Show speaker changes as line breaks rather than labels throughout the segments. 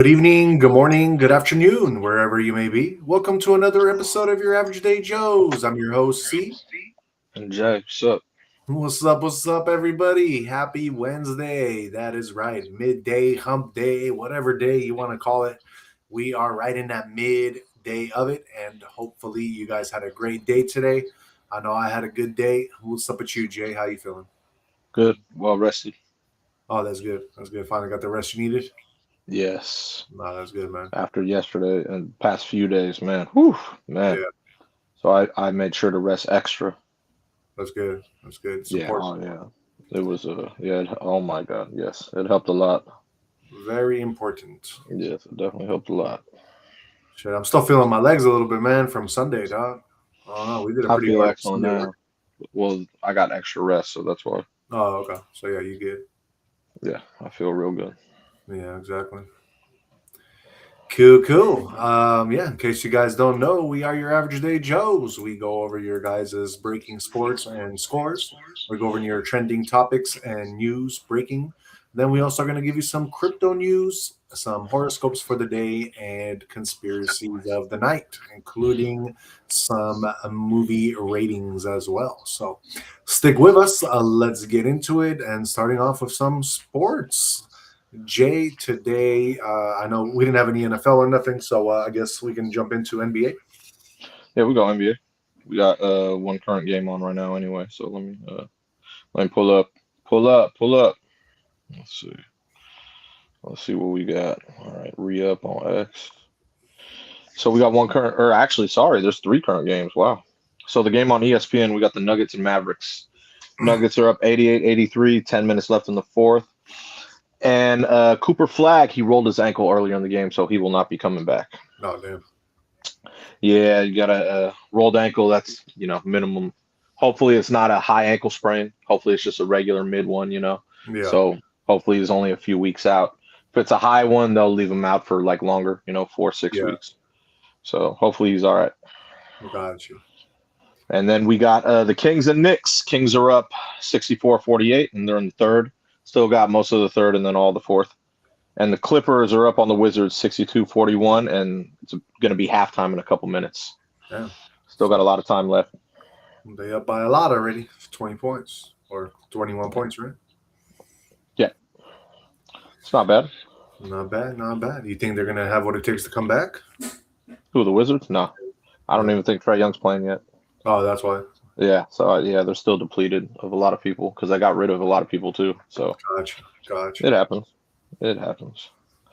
Good evening, good morning, good afternoon, wherever you may be. Welcome to another episode of your Average Day Joes. I'm your host, C.
And Jay, what's up?
What's up, everybody? Happy Wednesday. That is right. Midday, hump day, whatever day you want to call it. We are right in that midday of it, and hopefully you guys had a great day today. I know I had a good day. What's up with you, Jay? How you feeling?
Good, well rested.
Oh, that's good. That's good. Finally got the rest you needed.
Yes.
No, that's good, man.
After yesterday and past few days, man. Whew, man.
Yeah,
So I made sure to rest extra.
that's good. That's good. It's
Yeah,
important.
oh yeah. It was oh my God, yes. It helped a lot.
Very important.
Yes, it definitely helped a lot.
Shit, I'm still feeling my legs a little bit, man, from Sunday, dog. I don't know. We did a
I
pretty
feel
hard
excellent
Sunday work.
now. Well, I got extra rest, so that's why.
Oh, okay. So yeah, you good.
Yeah, I feel real good.
Yeah, exactly. Cool, cool. Yeah, in case you guys don't know, we are your Average Day Joes. We go over your guys' breaking sports and scores. We go over your trending topics and news breaking. Then we also are going to give you some crypto news, some horoscopes for the day, and conspiracies of the night, including some movie ratings as well. So stick with us. Let's get into it. And starting off with some sports. Jay, today, I know we didn't have any NFL or nothing, so I guess we can jump into NBA.
Yeah, we got NBA. We got one current game on right now anyway, so let me pull up. Let's see. Let's see what we got. All right, re-up on X. So we got one current, or actually, sorry, there's three current games. Wow. So the game on ESPN, we got the Nuggets and Mavericks. Nuggets are up 88-83, 10 minutes left in the fourth. And Cooper Flag, he rolled his ankle earlier in the game, so he will not be coming back.
Oh, damn.
Yeah, you got a rolled ankle. That's, minimum. Hopefully it's not a high ankle sprain. Hopefully it's just a regular mid one.
Yeah,
So hopefully he's only a few weeks out. If it's a high one, they'll leave him out for like longer, 4, 6
yeah,
weeks. So hopefully he's all right.
got you.
And then we got the Kings and Knicks. Kings are up 64-48, and they're in the third. Still got most of the third and then all the fourth. And the Clippers are up on the Wizards 62-41, and it's going to be halftime in a couple minutes.
Damn.
Still got a lot of time left.
They up by a lot already, 20 points or 21 points, right?
Yeah, it's not bad.
Not bad, not bad. You think they're going to have what it takes to come back?
Who, the Wizards? No. I don't
No.
even think Trae Young's playing yet.
Oh, that's why.
Yeah, so yeah, they're still depleted of a lot of people because I got rid of a lot of people too. So
Gotcha, gotcha.
it happens. It happens.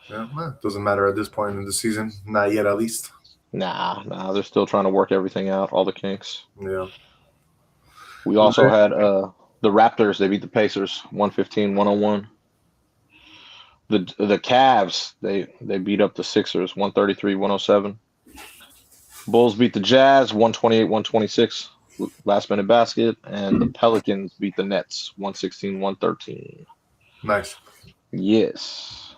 Yeah, well, doesn't matter at this point in the season. Not yet, at least.
Nah, they're still trying to work everything out, all the kinks.
Yeah.
We also had the Raptors, they beat the Pacers 115-101. The Cavs, they beat up the Sixers 133-107. Bulls beat the Jazz 128-126, last minute basket, and the Pelicans beat the Nets 116-113.
Nice.
Yes.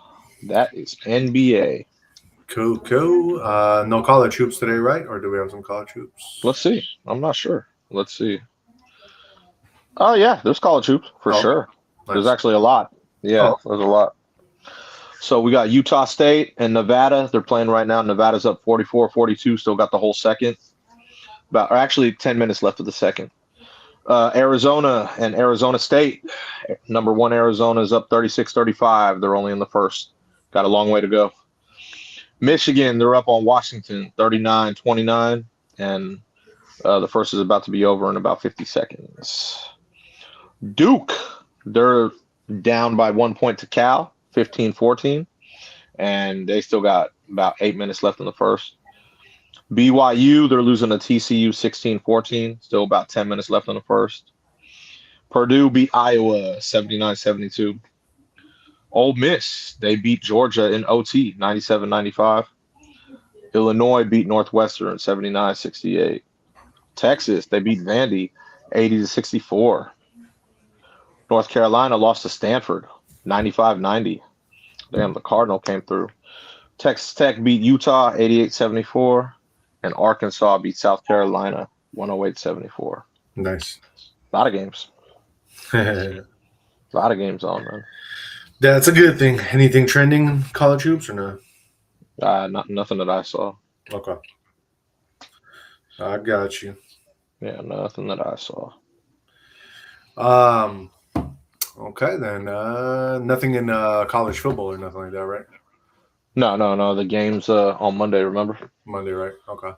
That is NBA.
Cool, cool. No college hoops today, right? Or do we have some college hoops?
Let's see. I'm not sure. Let's see. Oh yeah, there's college hoops for
Oh,
sure.
nice.
There's actually a lot. Yeah,
Oh,
there's a lot. So we got Utah State and Nevada. They're playing right now. Nevada's up 44-42. Still got the whole second. Or actually 10 minutes left of the second. Arizona and Arizona State. Number one Arizona is up 36-35. They're only in the first. Got a long way to go. Michigan, they're up on Washington 39-29. And the first is about to be over in about 50 seconds. Duke, they're down by 1 point to Cal, 15-14, and they still got about 8 minutes left in the first. BYU, they're losing to TCU 16-14, still about 10 minutes left in the first. Purdue beat Iowa 79-72. Ole Miss, they beat Georgia in OT 97-95. Illinois beat Northwestern 79-68. Texas, they beat Vandy 80-64. North Carolina lost to Stanford 95-90. Damn, the Cardinal came through. Texas Tech beat Utah 88-74. And Arkansas beat South Carolina 108-74.
nice.
A lot of games. A lot of games on, man.
That's a good thing. Anything trending in college hoops or no?
Nothing that I saw.
Okay. I got you.
Yeah, nothing that I saw.
Um. Okay then. Nothing in college football or nothing like that, right?
No. The game's on Monday. Remember?
Monday, right? Okay.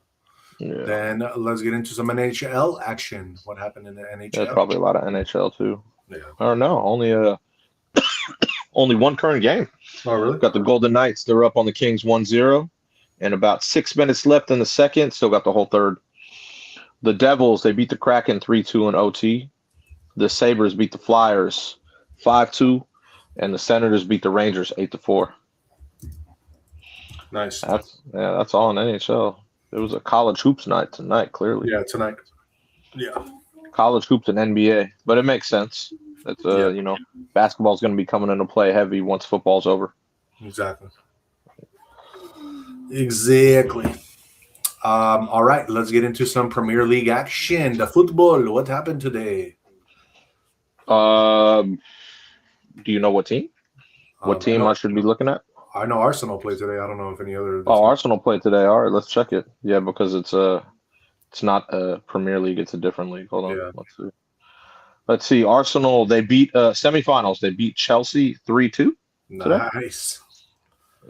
Yeah.
Then let's get into some NHL action. What happened in the
There's
NHL?
probably a lot of NHL too.
Yeah.
Or no, only one current game.
Oh, really?
Got the Golden Knights. They're up on the Kings 1-0, and about 6 minutes left in the second. Still got the whole third. The Devils, they beat the Kraken 3-2 in OT. The Sabres beat the Flyers 5-2, and the Senators beat the Rangers 8-4.
Nice.
That's all in NHL. It was a college hoops night tonight, clearly.
Yeah, tonight. Yeah.
College hoops and NBA, but it makes sense. It's
Yeah.
Basketball's going to be coming into play heavy once football's over.
Exactly. Exactly. All right, let's get into some Premier League action. The football. What happened today?
Do you know what team? What team
I know,
I should be looking at?
I know Arsenal played today. I don't know if any other.
Oh, Arsenal played today. All right, let's check it. Yeah, because it's not a Premier League; it's a different league. Hold on,
Yeah.
let's see. Let's see. Arsenal, they beat semifinals. They beat Chelsea 3-2.
Nice.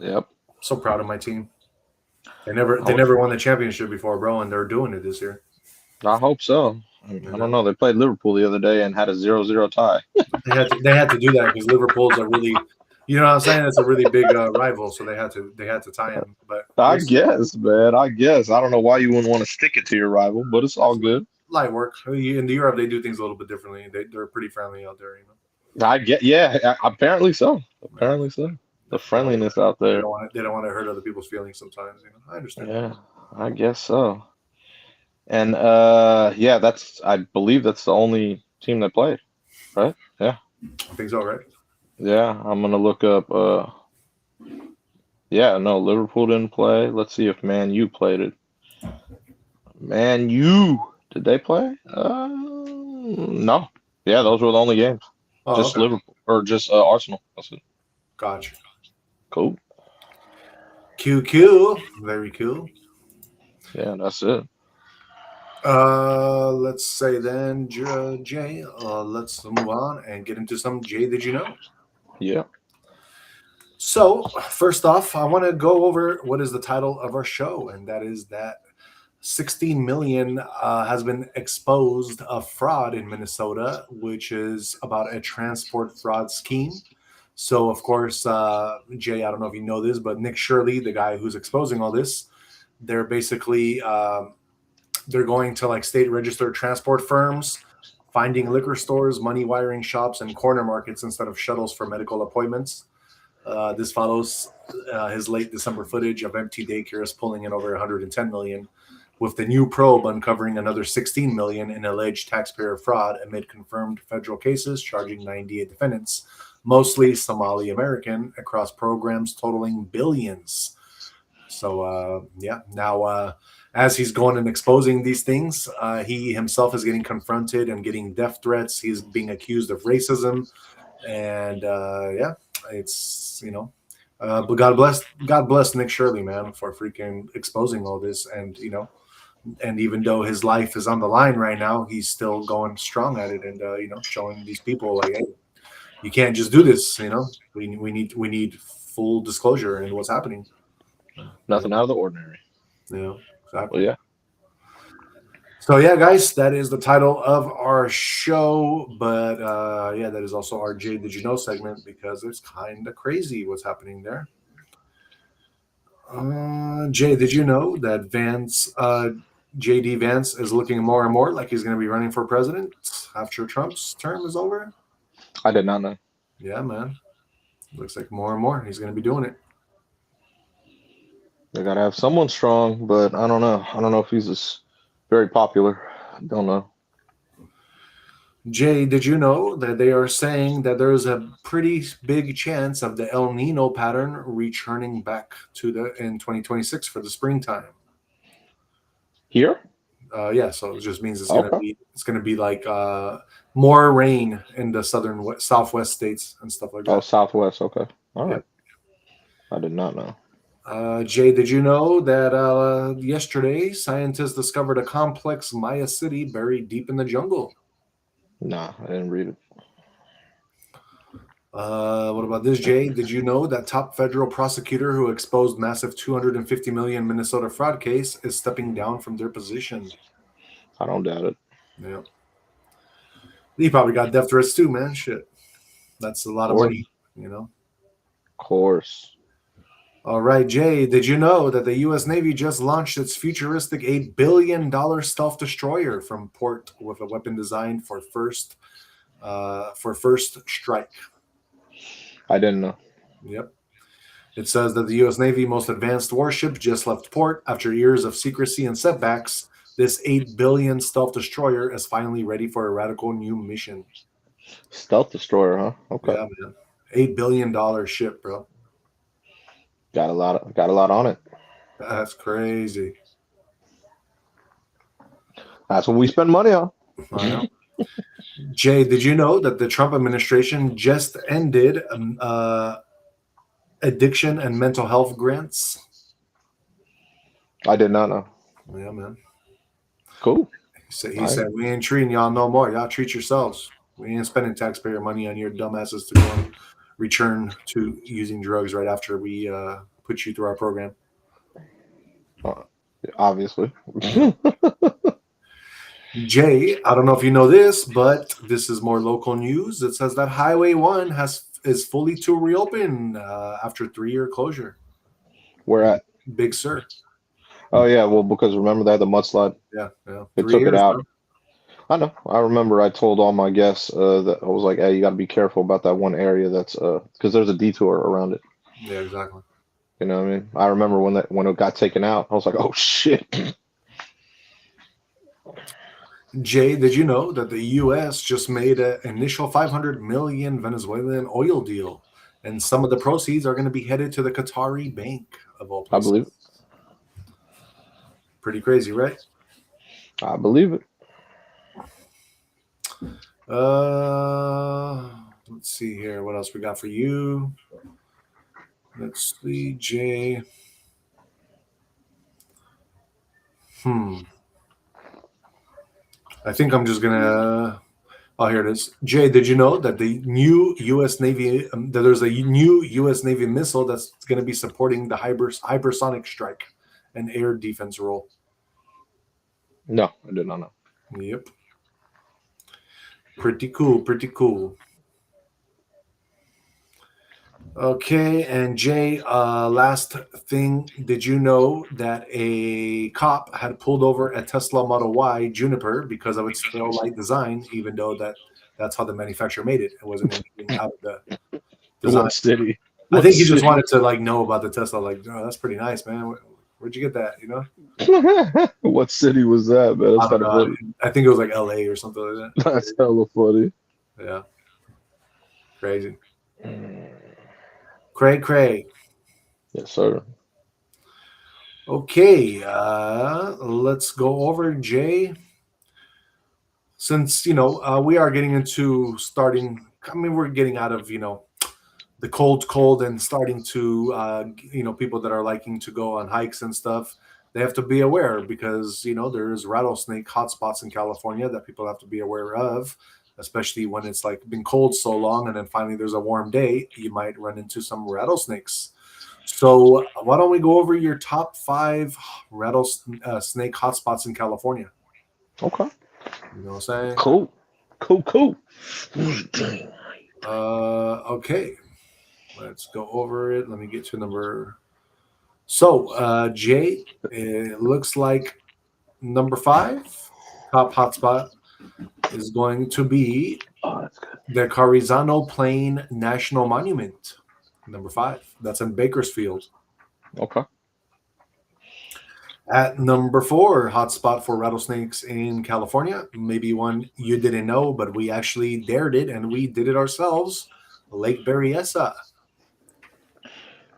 Yep.
So proud of my team. They never won the championship before, bro, and they're doing it this year.
I hope so. I don't know. They played Liverpool the other day and had a 0-0 tie.
They had to do that because Liverpool's a really, you know what I'm saying? It's a really big rival, so they had to tie him. But
I guess, man. I guess. I don't know why you wouldn't want to stick it to your rival, but it's all good.
light work. In the Europe, they do things a little bit differently. They're pretty friendly out there, you know.
I get, yeah. Apparently so. Apparently so. The friendliness out there.
They don't want to hurt other people's feelings sometimes. You know, I understand.
Yeah, I guess so. And yeah, I believe that's the only team that played, right? Yeah.
I think so, right?
Yeah, I'm gonna look up. Yeah, no, Liverpool didn't play. Let's see if Man U played it. Man U, did they play? No. Yeah, those were the only games.
Oh,
Just
okay.
Liverpool or just Arsenal. That's it.
Gotcha.
Cool.
QQ, very cool.
Yeah, that's it.
Let's say then, Jay. Let's move on and get into some Jay. Did you know?
Yeah.
So, first off, I want to go over what is the title of our show, and that is that 16 million has been exposed of fraud in Minnesota, which is about a transport fraud scheme. So, of course, Jay, I don't know if you know this, but Nick Shirley, the guy who's exposing all this, they're basically they're going to like state registered transport firms, finding liquor stores, money wiring shops, and corner markets instead of shuttles for medical appointments. This follows his late December footage of empty daycares pulling in over 110 million, with the new probe uncovering another 16 million in alleged taxpayer fraud amid confirmed federal cases charging 98 defendants, mostly Somali American, across programs totaling billions. So now as he's going and exposing these things, he himself is getting confronted and getting death threats. He's being accused of racism, and it's but God bless Nick Shirley, man, for freaking exposing all this, and and even though his life is on the line right now, he's still going strong at it, and showing these people like, hey, you can't just do this. We need full disclosure in what's happening.
Nothing out of the ordinary.
Yeah, exactly.
Well, yeah.
So yeah, guys, that is the title of our show. But that is also our Jay Did You Know segment because it's kind of crazy what's happening there. Jay, did you know that JD Vance is looking more and more like he's going to be running for president after Trump's term is over?
I did not know.
Yeah, man. Looks like more and more he's going to be doing it.
They gotta have someone strong, but I don't know. I don't know if he's very popular. I don't know.
Jay, did you know that they are saying that there's a pretty big chance of the El Nino pattern returning back in 2026 for the springtime?
Here?
So it just means it's gonna be like more rain in the southwest states and stuff like that.
Oh, Southwest. Okay. All right.
Yep.
I did not know.
Jay, did you know that yesterday scientists discovered a complex Maya city buried deep in the jungle?
Nah, I didn't read it.
What about this, Jay? Did you know that top federal prosecutor who exposed massive 250 million Minnesota fraud case is stepping down from their position?
I don't doubt it.
Yeah. He probably got death threats too, man. Shit. That's a
Of
lot of
course.
money, you know?
Of course.
All right, Jay, did you know that the U.S. Navy just launched its futuristic $8 billion stealth destroyer from port with a weapon designed for first strike?
I didn't know.
Yep. It says that the U.S. Navy most advanced warship just left port after years of secrecy and setbacks. This 8 billion stealth destroyer is finally ready for a radical new mission.
Stealth destroyer, huh? Okay.
Yeah, man. $8 billion ship, bro.
Got a lot on it.
That's crazy.
That's what we spend money on.
I know. Jay, did you know that the Trump administration just ended addiction and mental health grants?
I did not know.
Yeah, man.
Cool.
He said, we ain't treating y'all no more. Y'all treat yourselves. We ain't spending taxpayer money on your dumbasses to go and return to using drugs right after we put you through our program.
Obviously.
Jay, I don't know if you know this, but this is more local news. It says that Highway 1 is fully to reopen after 3-year closure.
Where at?
Big Sur.
Oh yeah, well because remember they had the mudslide.
Yeah.
They took it out. Bro. I know. I remember I told all my guests that I was like, hey, you got to be careful about that one area that's because there's a detour around it.
Yeah, exactly.
You know what I mean? I remember when it got taken out, I was like, oh shit.
Jay, did you know that the U.S. just made an initial 500 million Venezuelan oil deal, and some of the proceeds are going to be headed to the Qatari bank of all places?
I believe it.
Pretty crazy, right?
I believe it.
Let's see here. What else we got for you? Let's see, Jay. I think I'm just gonna. Oh, here it is. Jay, did you know that the new U.S. Navy that there's a new U.S. Navy missile that's going to be supporting the hypersonic strike and air defense role?
No, I did not know.
Yep. Pretty cool. Okay, and Jay, last thing, did you know that a cop had pulled over a Tesla Model Y Juniper because of its tail light design, even though that's how the manufacturer made it? It wasn't anything out of the design.
What city?
I think he just wanted to know about the Tesla. Like, oh, that's pretty nice, man. Where'd you get that? You know?
What city was that, man? That's kind of funny.
I think it was like LA or something like that.
That's hella funny.
Yeah. Crazy. Craig.
Yes, sir.
Okay, let's go over, Jay. Since, we are getting into we're getting out of, the cold and starting to, people that are liking to go on hikes and stuff, they have to be aware because, there's rattlesnake hotspots in California that people have to be aware of, especially when it's like been cold so long and then finally there's a warm day, you might run into some rattlesnakes. So why don't we go over your top 5 rattlesnake hotspots in California?
Okay.
You know what I'm saying?
Cool.
Okay. Let's go over it. Let me get to number. So, Jay, it looks like number 5 top hotspot is going to be the Carrizano Plain National Monument. Number 5. That's in Bakersfield.
Okay.
At number 4, hotspot for rattlesnakes in California. Maybe one you didn't know, but we actually dared it and we did it ourselves. Lake Berryessa.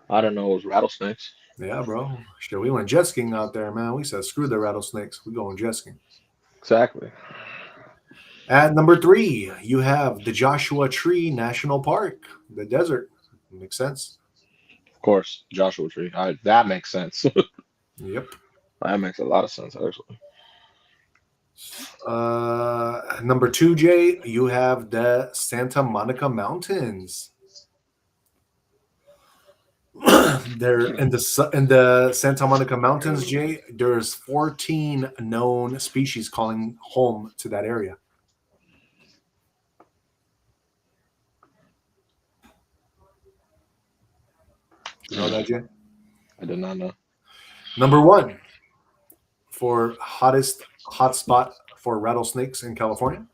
I don't know. It was rattlesnakes.
Yeah, bro. Sure, we went jet skiing out there, man. We said, screw the rattlesnakes. We going jet skiing.
Exactly.
At number 3, you have the Joshua Tree National Park, the desert. Makes sense.
Of course, Joshua Tree. That makes sense.
Yep.
That makes a lot of sense, actually.
Number 2, Jay, you have the Santa Monica Mountains. There in the Santa Monica Mountains, Jay, there's 14 known species calling home to that area. You know that, Jay?
I did not know.
Number 1 for hottest hotspot for rattlesnakes in California,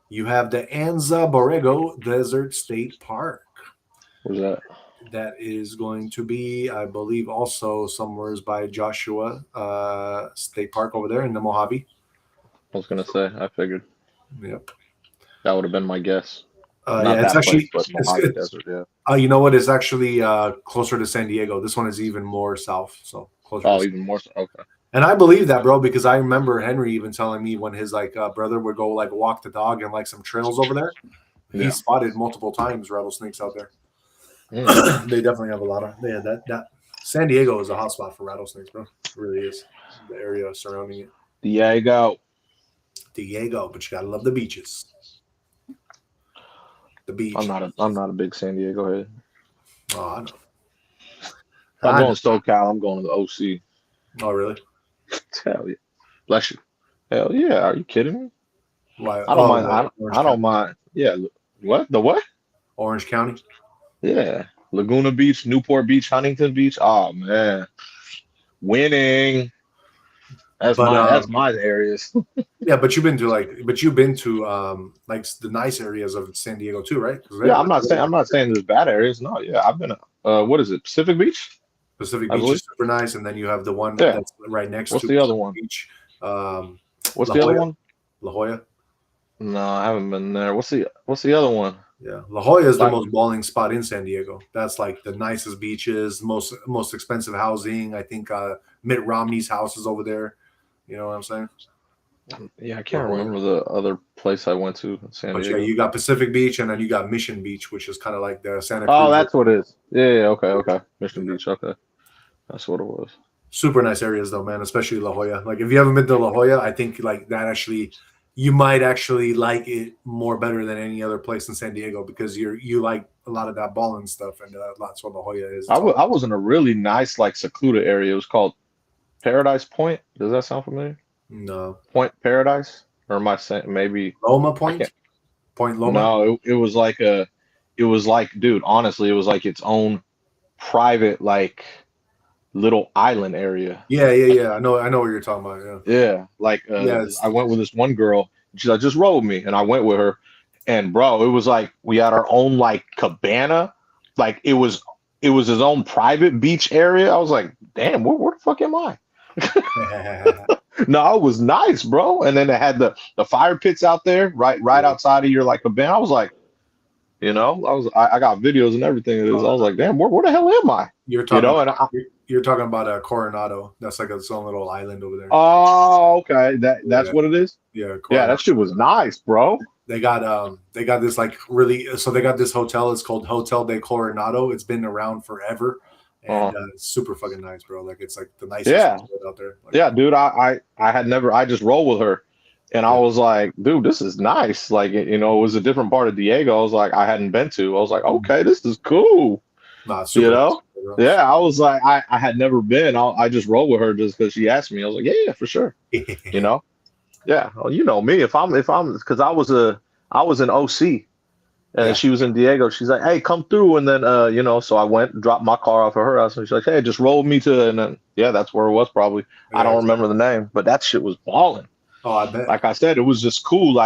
you have the Anza Borrego Desert State Park.
Where's that?
That is going to be, I believe, also somewhere by Joshua State Park over there in the Mojave.
I was gonna say. I figured.
Yep.
That would have been my guess.
Yeah, it's actually
place, but Mojave Desert. Yeah.
You know what? It's actually closer to San Diego. This one is even more south, so closer.
Oh, even more. Okay.
And I believe that, bro, because I remember Henry even telling me when his brother would go walk the dog and some trails over there. He spotted multiple times rattlesnakes out there. They definitely have a lot of. Yeah, that San Diego is a hot spot for rattlesnakes, bro. It really is. The area surrounding it.
Diego,
but you gotta love the beaches. The beach.
I'm not a big San Diego head.
Oh, I know.
If I'm going to SoCal, I'm going to the OC.
Oh, really?
Hell yeah. Bless you. Hell yeah. Are you kidding me?
Why?
I don't mind. I don't mind. Yeah. What? The what?
Orange County.
Yeah. Laguna Beach, Newport Beach, Huntington Beach. Oh man. Winning. That's my areas.
Yeah, but you've been to the nice areas of San Diego too, right?
Yeah, I'm not saying there's bad areas. No, yeah. I've been what is it? Pacific Beach?
Pacific Beach is super nice, and then you have the one that's right next to
What's the other one?
Beach.
What's the other one?
La Jolla.
No, I haven't been there. What's the other one?
Yeah, La Jolla is the most balling spot in San Diego. That's the nicest beaches, most expensive housing. I think Mitt Romney's house is over there. You know what I'm saying?
Yeah, I can't remember the other place I went to in San Diego.
Yeah, you got Pacific Beach, and then you got Mission Beach, which is kind of like the Santa Cruz.
Oh, that's what it is. Yeah, okay. Mission Beach, okay. That's what it was.
Super nice areas though, man, especially La Jolla. If you haven't been to La Jolla, I think that actually you might actually like it more better than any other place in San Diego because you like a lot of that balling stuff, and that's what La Jolla is.
I was in a really nice secluded area. It was called Paradise Point. Does that sound familiar?
No.
Point Paradise? Or am I saying maybe
Loma Point? Point Loma?
No, it was dude, honestly, it was its own private little island area.
Yeah. I know what you're talking about.
Yeah. I went with this one girl. She's like, just roll with me. And I went with her. And bro, it was we had our own cabana. It was his own private beach area. I was like, damn, where the fuck am I? No, it was nice, bro. And then it had the fire pits out there, right outside of your cabana. I was like, I got videos and everything. I was like, damn, where the hell am I?
You're talking about Coronado. That's its own little island over there.
Oh, okay. That's what it is.
Yeah, Coronado.
Yeah, that shit was nice, bro.
They got this so they got this hotel. It's called Hotel de Coronado. It's been around forever. And it's super fucking nice, bro. It's the nicest out there.
Yeah, dude. I just rolled with her, and I was like, dude, this is nice. It was a different part of Diego. I was like, I hadn't been to. I was like, okay, this is cool.
Nah, super nice,
yeah. I was like, I had never been. I just rolled with her just because she asked me. I was like, yeah, for sure. Yeah. Well, you know me. If I'm because I was an OC. And she was in Diego. She's like, hey, come through. And then, so I went and dropped my car off at her house. And she's like, hey, just roll me to. And then, that's where it was probably. I don't remember the name, but that shit was balling.
Oh, I bet.
Like I said, it was just cool.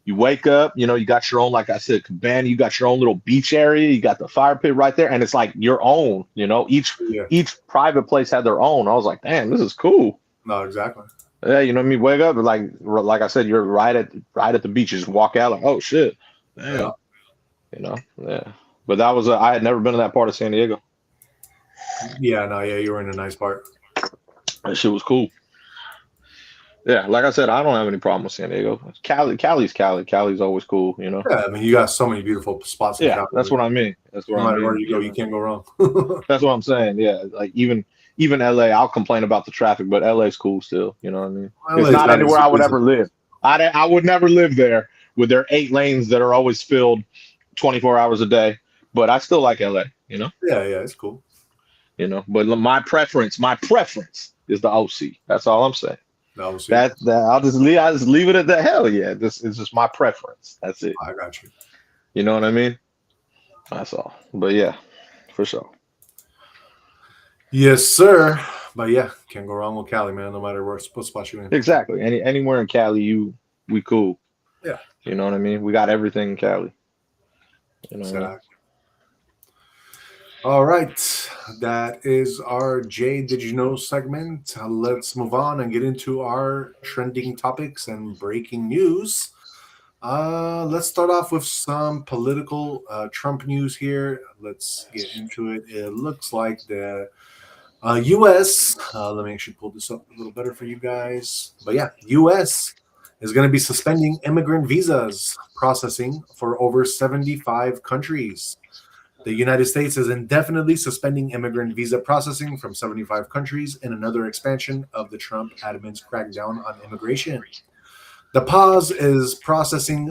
You wake up, you got your own, like I said, cabana. You got your own little beach area. You got the fire pit right there. And it's your own, each private place had their own. I was like, damn, this is cool.
No, exactly.
Yeah, you know what I mean? Wake up, like I said, you're right at the beach. You just walk out oh, shit. Damn. Yeah. But that was I had never been to that part of San Diego.
Yeah, no, you were in a nice part.
That shit was cool. Yeah, like I said, I don't have any problem with San Diego. Cali's Cali. Cali's always cool, you know.
Yeah, I mean, you got so many beautiful spots in
Yeah,
Cali.
that's what I mean. That's what
No
I
matter where
mean.
you go,
You
you
know,
can't go wrong.
that's what I'm saying. Yeah, like even LA, I'll complain about the traffic, but LA's cool still. You know what I mean? It's
LA's
not
not
anywhere
as
I would
busy.
ever live. I would never live there with their 8 lanes that are always filled 24 hours a day. But I still like LA. You know.
Yeah, yeah, it's cool.
You know. But my preference is the OC. That's all I'm saying.
Obviously,
That I'll just leave it at that. Hell yeah, this is just my preference. That's it.
I got you.
You know what I mean? That's all. But yeah, for sure.
Yes, sir. But yeah, can't go wrong with Cali, man. No matter what spot you're in.
Exactly. Anywhere in Cali, we cool.
Yeah,
You know what I mean? We got everything in Cali. You know what I mean?
exactly. All right, that is our Jay Did You Know segment. Let's move on and get into our trending topics and breaking news. Let's start off with some political Trump news here. Let's get into it. It looks like the U.S. Let me actually pull this up a little better for you guys. But yeah, U.S. is going to be suspending immigrant visas processing for over 75 countries. The United States is indefinitely suspending immigrant visa processing from 75 countries in another expansion of the Trump admin's crackdown on immigration. The pause in processing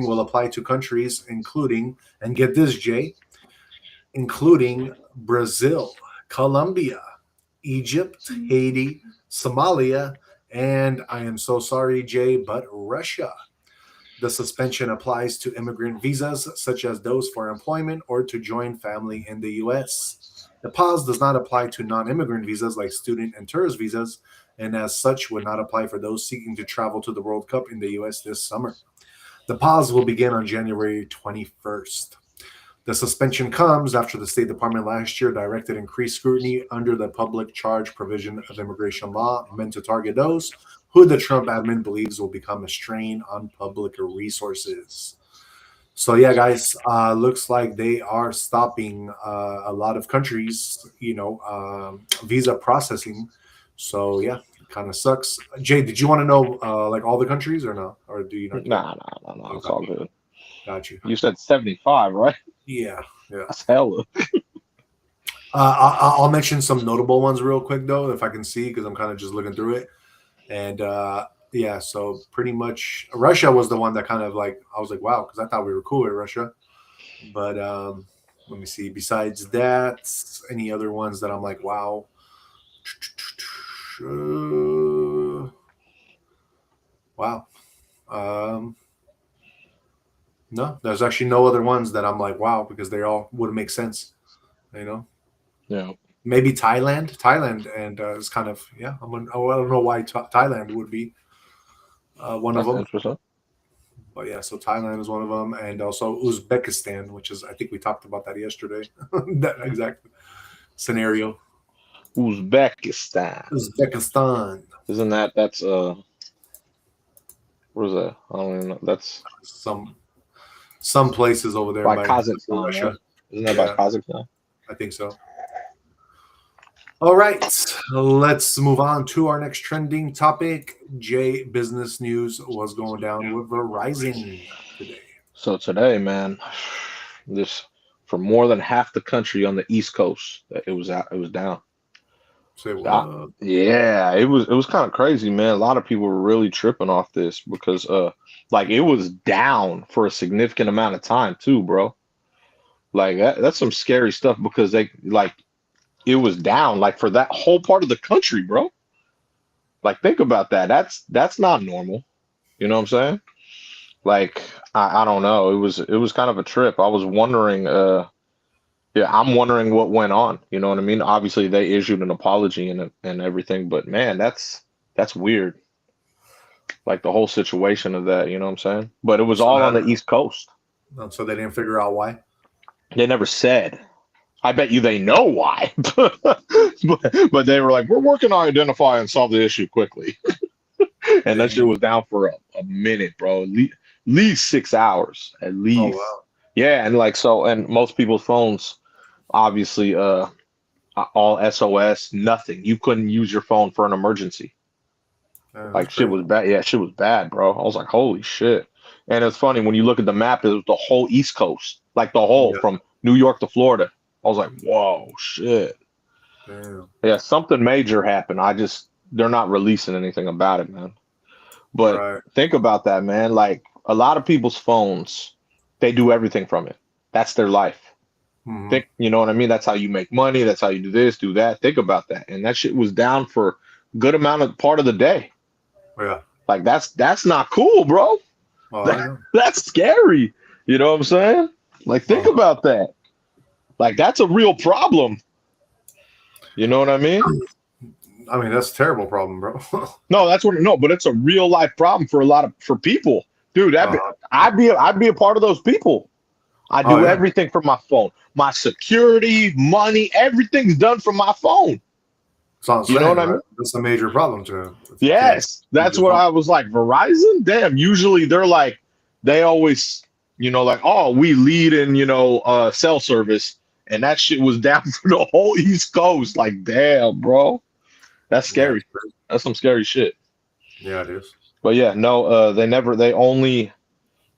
will apply to countries including, and get this, Jay, including Brazil, Colombia, Egypt, Haiti, Somalia, and I am so sorry, Jay, but Russia. The suspension applies to immigrant visas, such as those for employment or to join family in the U.S. The pause does not apply to non immigrant visas like student and tourist visas, and as such would not apply for those seeking to travel to the World Cup in the U.S. this summer. The pause will begin on January 21st. The suspension comes after the State Department last year directed increased scrutiny under the public charge provision of immigration law meant to target those who the Trump admin believes will become a strain on public resources. So yeah, guys, looks like they are stopping a lot of countries, visa processing. So yeah, kind of sucks. Jay, did you want to know like all the countries or no, or do you not care?
Nah. It's
Okay,
all good.
got you.
You said 75, right?
Yeah, yeah.
That's hella.
I'll mention some notable ones real quick though, if I can see, because I'm kind of just looking through it. And yeah, so pretty much Russia was the one that kind of like I was like, wow, because I thought we were cool with Russia. But let me see. Besides that, any other ones that I'm like, wow. Wow. Um, no, there's actually no other ones that I'm like, wow, because they all would make sense. You know,
Yeah,
maybe Thailand. Thailand, and it's kind of yeah. I don't know why Thailand would be one of
that's
them.
interesting.
But yeah, so Thailand is one of them, and also Uzbekistan, which is I think we talked about that yesterday. That exact scenario.
Uzbekistan.
Uzbekistan,
Isn't that's where's that? I don't even know. That's
some some places over there
by
by
Kazakhstan,
Russia.
right? Isn't that by
Yeah,
Kazakhstan?
I think so. All right, let's move on to our next trending topic. Jay, business news was going down with Verizon today.
So today, man, this for more than half the country on the East Coast, it was out. It was down.
Say
Uh,
what?
yeah, it was kind of crazy, man. A lot of people were really tripping off this because like it was down for a significant amount of time too, bro. Like that's some scary stuff because they like it was down like for that whole part of the country, bro. Like think about that. That's not normal. You know what I'm saying? Like I don't know. It was kind of a trip. I was wondering yeah, I'm wondering what went on. You know what I mean? Obviously they issued an apology and everything, but man, that's weird. Like the whole situation of that, you know what I'm saying? But it was
So
all on the
that
East Coast.
so they didn't figure out why.
They never said. I bet you they know why. But they were like, we're working on identify and solve the issue quickly. And that shit
Dang.
was down for a minute, bro. Least 6 hours, at
Oh
least.
wow.
Yeah, and like so, and most people's phones, obviously, all SOS, nothing. You couldn't use your phone for an emergency.
That's
Shit
crazy.
was bad. Yeah, shit was bad, bro. I was like, holy shit. And it's funny when you look at the map, it was the whole East Coast, like the whole
Yeah.
from New York to Florida. I was like, whoa, shit.
Damn.
Yeah, something major happened. They're not releasing anything about it, man. But
Right.
think about that, man. Like a lot of people's phones, they do everything from it. That's their life.
Hmm.
Think, you know what I mean? That's how you make money. That's how you do this, do that. Think about that. And that shit was down for a good amount of part of the day.
Yeah.
Like that's not cool, bro.
Oh, I know.
That's scary. You know what I'm saying? Like think
Uh,
about that. Like that's a real problem. You know what I mean?
I mean, that's a terrible problem, bro.
No, but it's a real life problem for for people. Dude,
uh,
I'd be a part of those people. I
oh,
do
yeah.
everything from my phone. My security, money, everything's done from my phone.
That's what I'm
You know
saying,
what I
right?
mean?
That's a major problem too. If you can't
Yes,
use
that's
your
what
phone.
I was like. Verizon, damn. Usually they're like, they always, like, oh, we lead in, cell service, and that shit was down for the whole East Coast. Like, damn, bro, that's
Yeah,
scary. That's some scary shit.
yeah, it is.
But yeah, no, they only,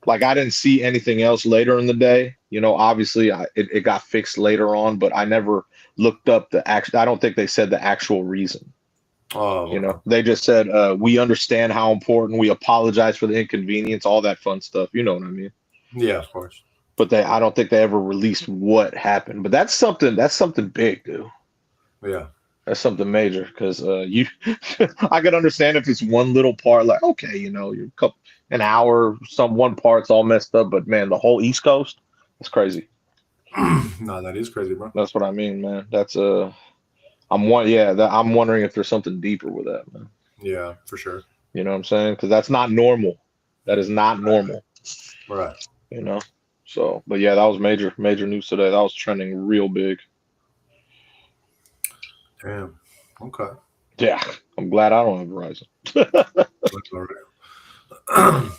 like, I didn't see anything else later in the day. Obviously, it got fixed later on, but I never looked up the actual. I don't think they said the actual reason.
Oh, okay.
They just said, we understand how important. We apologize for the inconvenience, all that fun stuff. You know what I mean?
Yeah, of course.
But I don't think they ever released what happened. But that's something big, dude.
Yeah,
That's something major because I could understand if it's one little part, like, okay, you're an hour, one part's all messed up, but man, the whole East Coast, that's crazy.
no, that is crazy, bro.
That's what I mean, man. I'm wondering if there's something deeper with that, man.
Yeah, for sure.
You know what I'm saying? Because that's not normal. That is not normal.
Right.
You know. So, but yeah, that was major news today. That was trending real big.
Damn. Okay.
Yeah, I'm glad I don't have Verizon.
That's all right.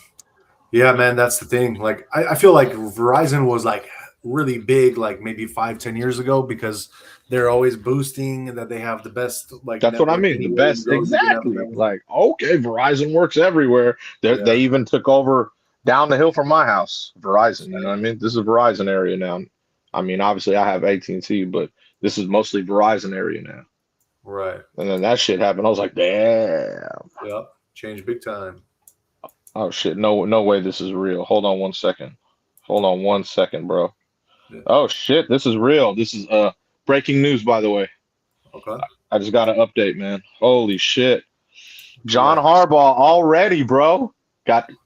Yeah, man, that's the thing. Like, I feel like Verizon was like really big, like maybe 5, 10 years ago, because they're always boosting that they have the best like
That's what I
network
mean. The
anywhere you
best,
go. You can have the
exactly.
network.
Like, okay, Verizon works everywhere. They
Yeah.
even took over down the hill from my house. Verizon. You know what I mean? This is a Verizon area now. I mean, obviously, I have AT&T, but this is mostly Verizon area now.
Right.
And then that shit happened. I was like, damn.
Yep. Change big time.
Oh shit. No way this is real. Hold on one second. Hold on one second, bro.
Yeah.
Oh shit, this is real. This is breaking news, by the way.
Okay.
I just got an update, man. Holy shit. John
Yeah.
Harbaugh already, bro.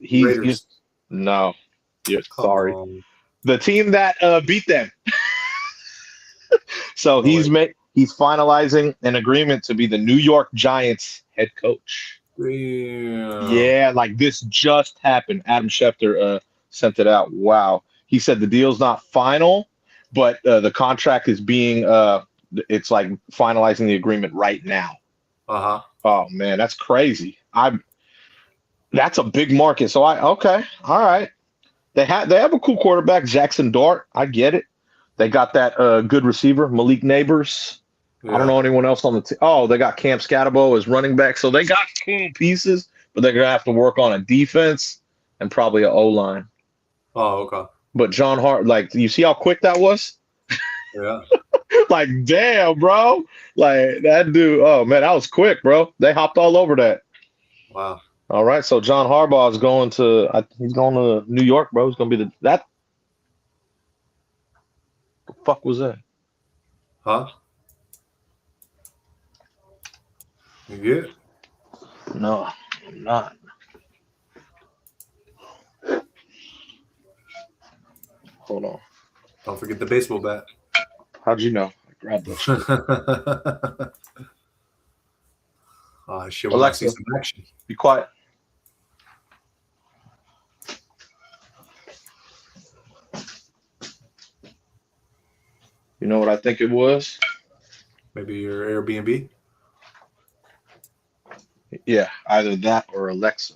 He's
Raiders.
no. Yeah,
Come
sorry.
on.
The team that beat them. So
No way.
he's finalizing an agreement to be the New York Giants head coach.
Damn.
Yeah, like this just happened. Adam Schefter sent it out. Wow. He said the deal's not final, but the contract is being it's like finalizing the agreement right now.
Uh-huh.
Oh man, that's crazy. That's a big market. So okay, all right. They have a cool quarterback, Jackson Dart. I get it. They got that good receiver, Malik Neighbors. I don't
Yeah.
know anyone else on the team. Oh, they got Cam Scatabo as running back. So they got cool pieces, but they're gonna have to work on a defense and probably an O line.
Oh, okay.
But John Hart, like, you see how quick that was?
Yeah.
Like, damn, bro. Like that dude. Oh man, that was quick, bro. They hopped all over that.
Wow.
All right, so John Harbaugh is going to. He's going to New York, bro. He's going to be that. The fuck was that?
Huh? You get it?
No, I'm not. Hold on.
Don't forget the baseball bat.
How'd you know? I grabbed that shit.
Oh, shit. We might see
Alexa,
some action.
be quiet. You know what I think it was?
Maybe your Airbnb.
Yeah, either that or Alexa.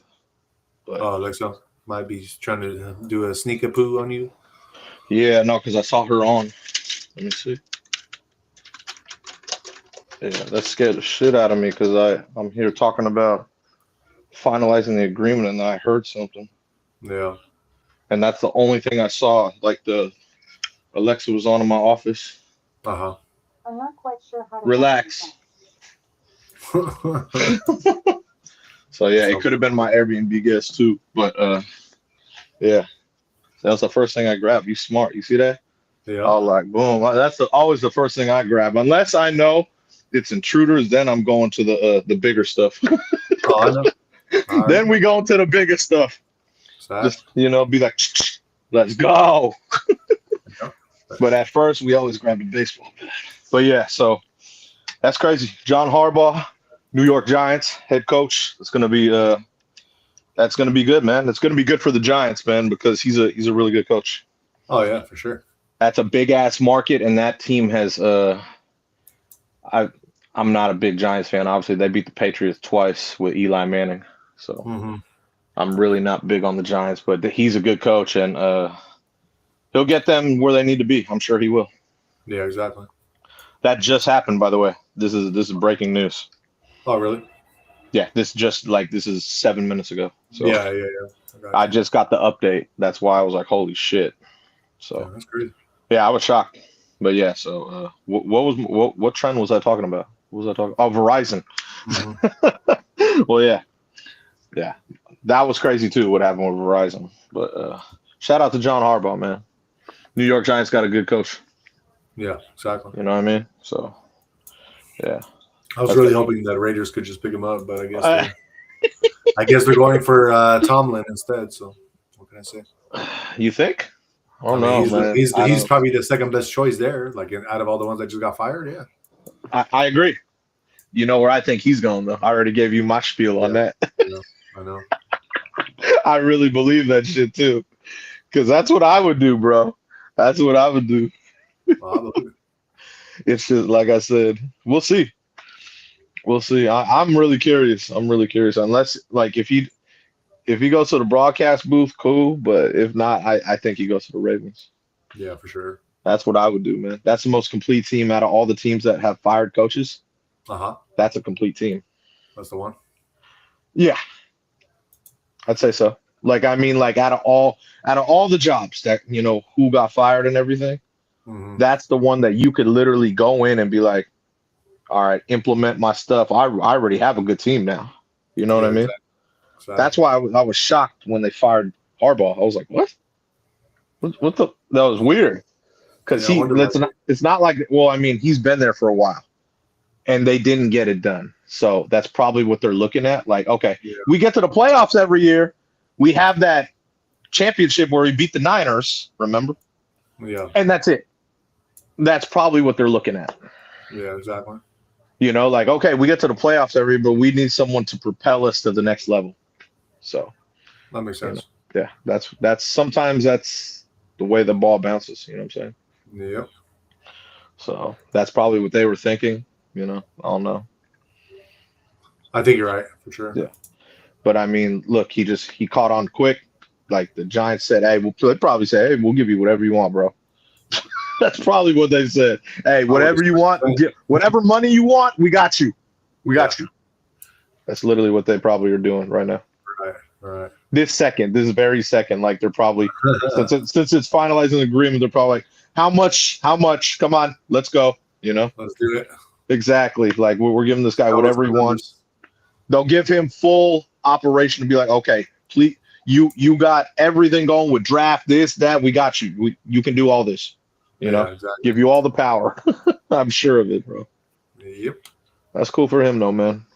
But
Oh, Alexa might be trying to do a sneaker poo on you.
yeah, no, because I saw her on. Let me see. Yeah, that scared the shit out of me because I'm here talking about finalizing the agreement, and then I heard something,
Yeah.
and that's the only thing I saw. Like the Alexa was on in my office.
Uh
I'm not quite sure how to
Relax.
huh.
So yeah, it could have been my Airbnb guest too, but yeah, that was the first thing I grabbed. You smart, you see that?
Yeah.
I was like, boom. That's always the first thing I grab, unless I know it's intruders. Then I'm going to the bigger stuff.
Oh, I know. All right.
Then we go into the bigger stuff.
Sad.
Just be like, let's go. But at first, we always grab the baseball bat. But yeah, so that's crazy. John Harbaugh, New York Giants head coach. It's gonna be that's gonna be good, man. It's gonna be good for the Giants, man, because he's a really good coach.
Oh yeah, for sure.
That's a big ass market, and that team has I'm not a big Giants fan. Obviously, they beat the Patriots twice with Eli Manning, so
Mm-hmm.
I'm really not big on the Giants. But he's a good coach, and he'll get them where they need to be. I'm sure he will.
Yeah, exactly.
That just happened, by the way. This is breaking news.
Oh really?
Yeah, this is 7 minutes ago. So
Yeah.
I just got the update. That's why I was like, holy shit. So
Yeah, that's crazy.
yeah, I was shocked. But yeah, so what trend was I talking about? What was I talking? Oh, Verizon.
Mm-hmm.
Well, yeah, that was crazy too. What happened with Verizon? But shout out to John Harbaugh, man. New York Giants got a good coach.
Yeah, exactly.
You know what I mean? So yeah,
I was really hoping that Raiders could just pick him up, but I guess they're going for Tomlin instead. So what can I say?
you think? Oh
I
no,
mean,
man.
he's probably the second best choice there. Like out of all the ones that just got fired, yeah.
I agree. You know where I think he's going though. I already gave you my spiel on that.
I know.
I really believe that shit too, because that's what I would do, bro. That's what I would do.
Well, I believe it.
It's just like I said. We'll see. We'll see. I'm really curious. Unless like if he goes to the broadcast booth, cool. But if not, I think he goes to the Ravens.
Yeah, for sure.
That's what I would do, man. That's the most complete team out of all the teams that have fired coaches. That's a complete team.
That's the one.
Yeah, I'd say so. Like I mean, like out of all the jobs that who got fired and everything, that's the one that you could literally go in and be like, all right, implement my stuff. I already have a good team now. You know what I mean?
Exactly.
That's why I was shocked when they fired Harbaugh. I was like, what? What the? That was weird. Because it's not like, well, I mean, he's been there for a while and they didn't get it done. So that's probably what they're looking at. Like, okay, we get to the playoffs every year. We have that championship where we beat the Niners, remember?
Yeah.
And that's it. That's probably what they're looking at.
Yeah, exactly.
Like, okay, we get to the playoffs every year, but we need someone to propel us to the next level. So
that makes sense.
Yeah, that's sometimes that's the way the ball bounces. You know what I'm saying?
Yep.
So that's probably what they were thinking. I don't know.
I think you're right for sure.
Yeah, but I mean, look, he caught on quick. Like the Giants said, hey, they probably said, hey, we'll give you whatever you want, bro. That's probably what they said. Hey, whatever you want, whatever money you want, we got you. We got you. That's literally what they probably are doing right now.
Right.
This very second, like they're probably since it's finalizing the agreement, they're probably like, how much? Come on, let's go.
Let's do it.
Exactly. Like we're giving this guy whatever he wants. They'll give him full operation to be like, okay, please, you got everything going with draft, this, that. We got you. You can do all this.
Exactly.
Give you all the power. I'm sure of it, bro.
Yep.
That's cool for him, though, man.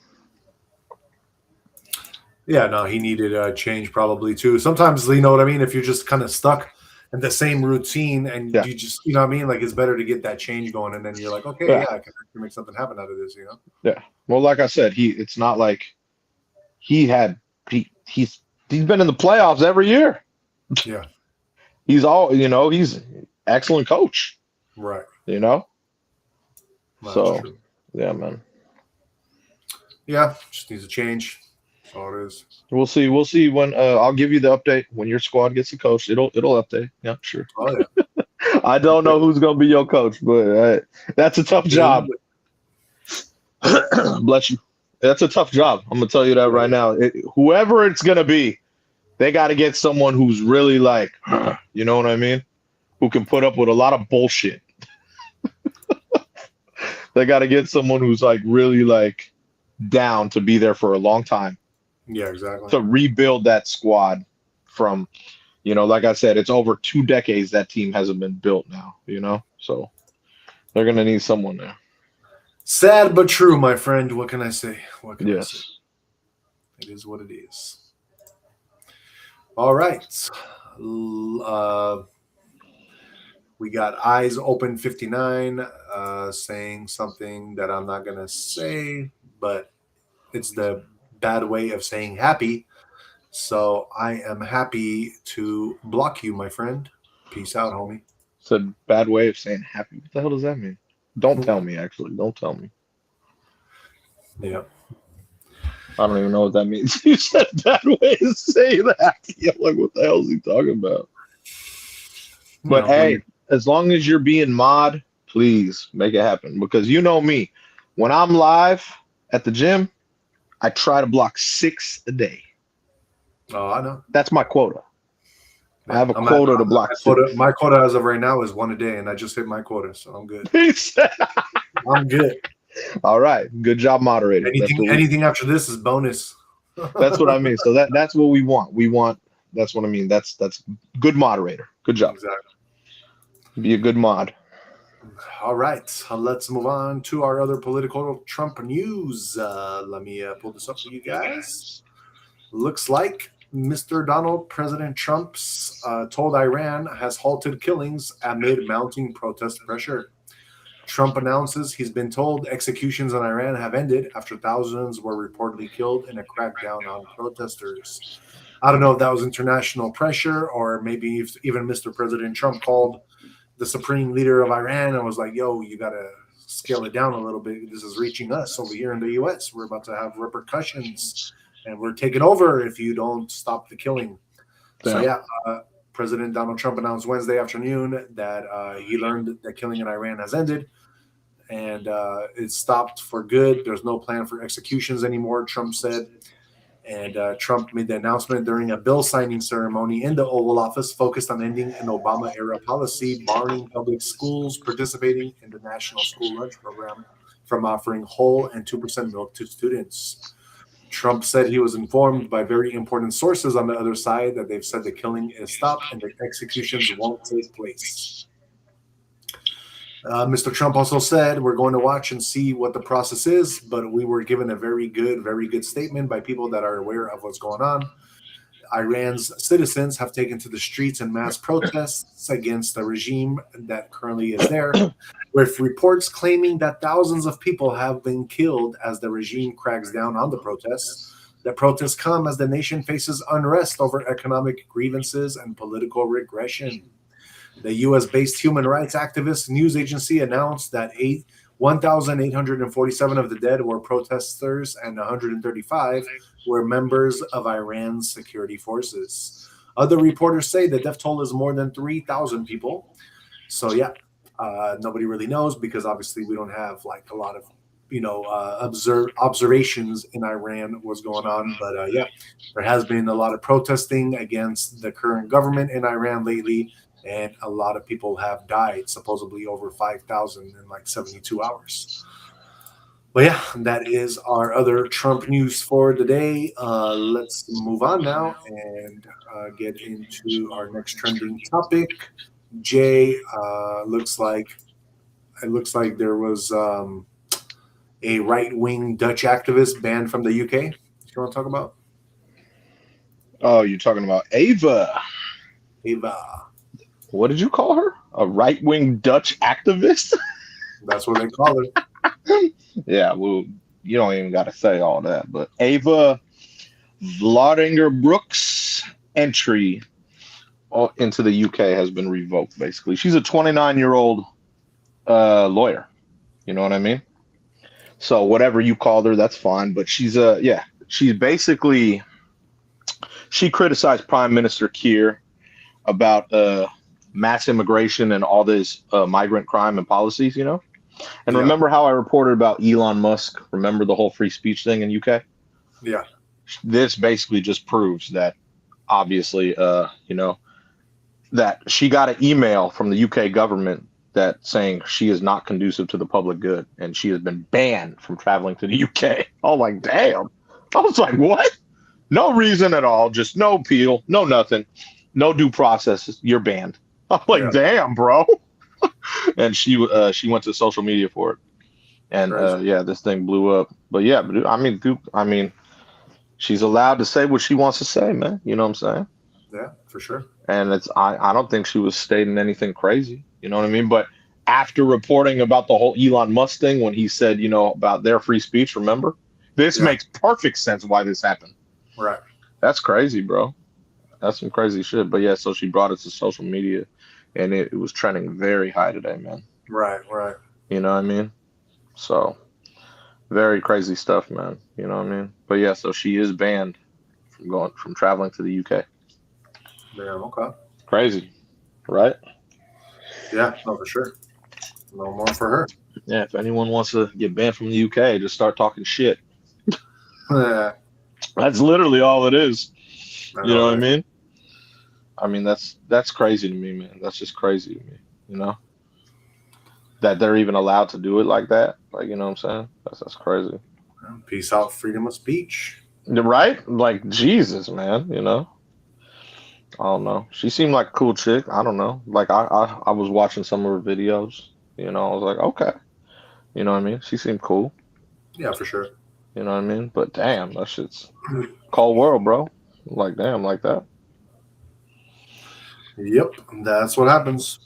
Yeah, no, he needed a change probably too. Sometimes, you know what I mean? If you're just kind of stuck in the same routine and you just, you know what I mean? Like it's better to get that change going and then you're like, okay, I can make something happen out of this,
Yeah. Well, like I said, it's not like he's been in the playoffs every year.
Yeah.
He's he's excellent coach.
Right.
That's so
true.
Yeah, man.
Yeah, just needs a change. That's all it is.
We'll see when I'll give you the update when your squad gets a coach. It'll update. Yeah, sure.
Oh yeah.
I don't know who's gonna be your coach, but that's a tough job. Bless you. That's a tough job. I'm gonna tell you that right now. Whoever it's gonna be, they got to get someone who's really like, you know what I mean? Who can put up with a lot of bullshit. They got to get someone who's like really like down to be there for a long time.
Yeah, exactly.
To rebuild that squad from, like I said, it's over 2 decades that team hasn't been built now, So they're going to need someone there.
Sad but true, my friend. What can I say? What can I say? It is what it is. All right. We got Eyes Open 59 saying something that I'm not going to say, but it's the bad way of saying happy. So I am happy to block you, my friend. Peace out, homie.
It's a bad way of saying happy. What the hell does that mean? Don't tell me, actually. Don't tell me.
Yeah.
I don't even know what that means. You said bad way to say that. I'm like, what the hell is he talking about? But hey, as long as you're being mod, please make it happen. Because you know me. When I'm live at the gym, I try to block 6 a day.
Oh, I know.
That's my quota. I have a quota to block.
My quota as of right now is 1 a day, and I just hit my quota, so I'm good. I'm good.
All right. Good job, moderator.
Anything after this is bonus.
That's what I mean. So that's what we want. That's what I mean. That's good moderator. Good job.
Exactly.
Be a good mod.
All right. Let's move on to our other political Trump news. Let me pull this up for you guys. Looks like Mr. President Trump's told Iran has halted killings amid mounting protest pressure. Trump announces he's been told executions in Iran have ended after thousands were reportedly killed in a crackdown on protesters. I don't know if that was international pressure or maybe if even Mr. President Trump called the supreme leader of Iran and was like, yo, you got to scale it down a little bit. This is reaching us over here in the U.S. We're about to have repercussions and we're taking over if you don't stop the killing. So, President Donald Trump announced Wednesday afternoon that he learned that killing in Iran has ended and it stopped for good. There's no plan for executions anymore, Trump said. And Trump made the announcement during a bill signing ceremony in the Oval Office focused on ending an Obama-era policy barring public schools participating in the National School Lunch Program from offering whole and 2% milk to students. Trump said he was informed by very important sources on the other side that they've said the killing is stopped and the executions won't take place. Mr. Trump also said, we're going to watch and see what the process is, but we were given a very good statement by people that are aware of what's going on. Iran's citizens have taken to the streets in mass protests against the regime that currently is there, with reports claiming that thousands of people have been killed as the regime cracks down on the protests. The protests come as the nation faces unrest over economic grievances and political regression. The U.S.-based human rights activist news agency announced that 1,847 of the dead were protesters and 135 were members of Iran's security forces. Other reporters say the death toll is more than 3,000 people. So, nobody really knows because obviously we don't have like a lot of, observations in Iran what's going on. But, there has been a lot of protesting against the current government in Iran lately. And a lot of people have died, supposedly over 5,000 in like 72 hours. But that is our other Trump news for the day. Let's move on now and get into our next trending topic. Jay, looks like there was a right-wing Dutch activist banned from the UK. You want to talk about?
Oh, you're talking about Ava.
Ava.
What did you call her? A right-wing Dutch activist?
That's what they call her.
Yeah, well, you don't even got to say all that. But Ava Vlodingerbrooks' entry into the UK has been revoked, basically. She's a 29-year-old lawyer. You know what I mean? So whatever you called her, that's fine. But she's basically, she criticized Prime Minister Keir about mass immigration and all this migrant crime and policies, And
Yeah.
remember how I reported about Elon Musk? Remember the whole free speech thing in UK?
Yeah.
This basically just proves that obviously, that she got an email from the UK government that saying she is not conducive to the public good and she has been banned from traveling to the UK. I'm like, damn. I was like, what? No reason at all. Just no appeal, no nothing, no due process. You're banned. I'm like,
Yeah.
damn, bro. And she went to social media for it. And
Crazy.
this thing blew up. But yeah, I mean, she's allowed to say what she wants to say, man. You know what I'm saying?
Yeah, for sure.
And I don't think she was stating anything crazy. You know what I mean? But after reporting about the whole Elon Musk thing, when he said, about their free speech, remember? This
Yeah.
makes perfect sense why this happened.
Right.
That's crazy, bro. That's some crazy shit. But yeah, so she brought it to social media and it was trending very high today, man.
Right.
You know what I mean? So very crazy stuff, man. You know what I mean? But yeah, so she is banned from traveling to the UK.
Damn, okay.
Crazy, right?
Yeah, no, for sure. No more for her.
Yeah, if anyone wants to get banned from the UK, just start talking shit.
Yeah.
That's literally all it is. You know what I
right?
mean? I mean, that's crazy to me, man. That's just crazy to me, that they're even allowed to do it like that. Like, you know what I'm saying? That's crazy.
Peace out, freedom of speech.
Right? Like, Jesus, man, I don't know. She seemed like a cool chick. I don't know. Like, I was watching some of her videos, I was like, okay. You know what I mean? She seemed cool.
Yeah, for sure.
You know what I mean? But damn, that shit's cold world, bro. Like, damn, like that.
Yep, that's what happens.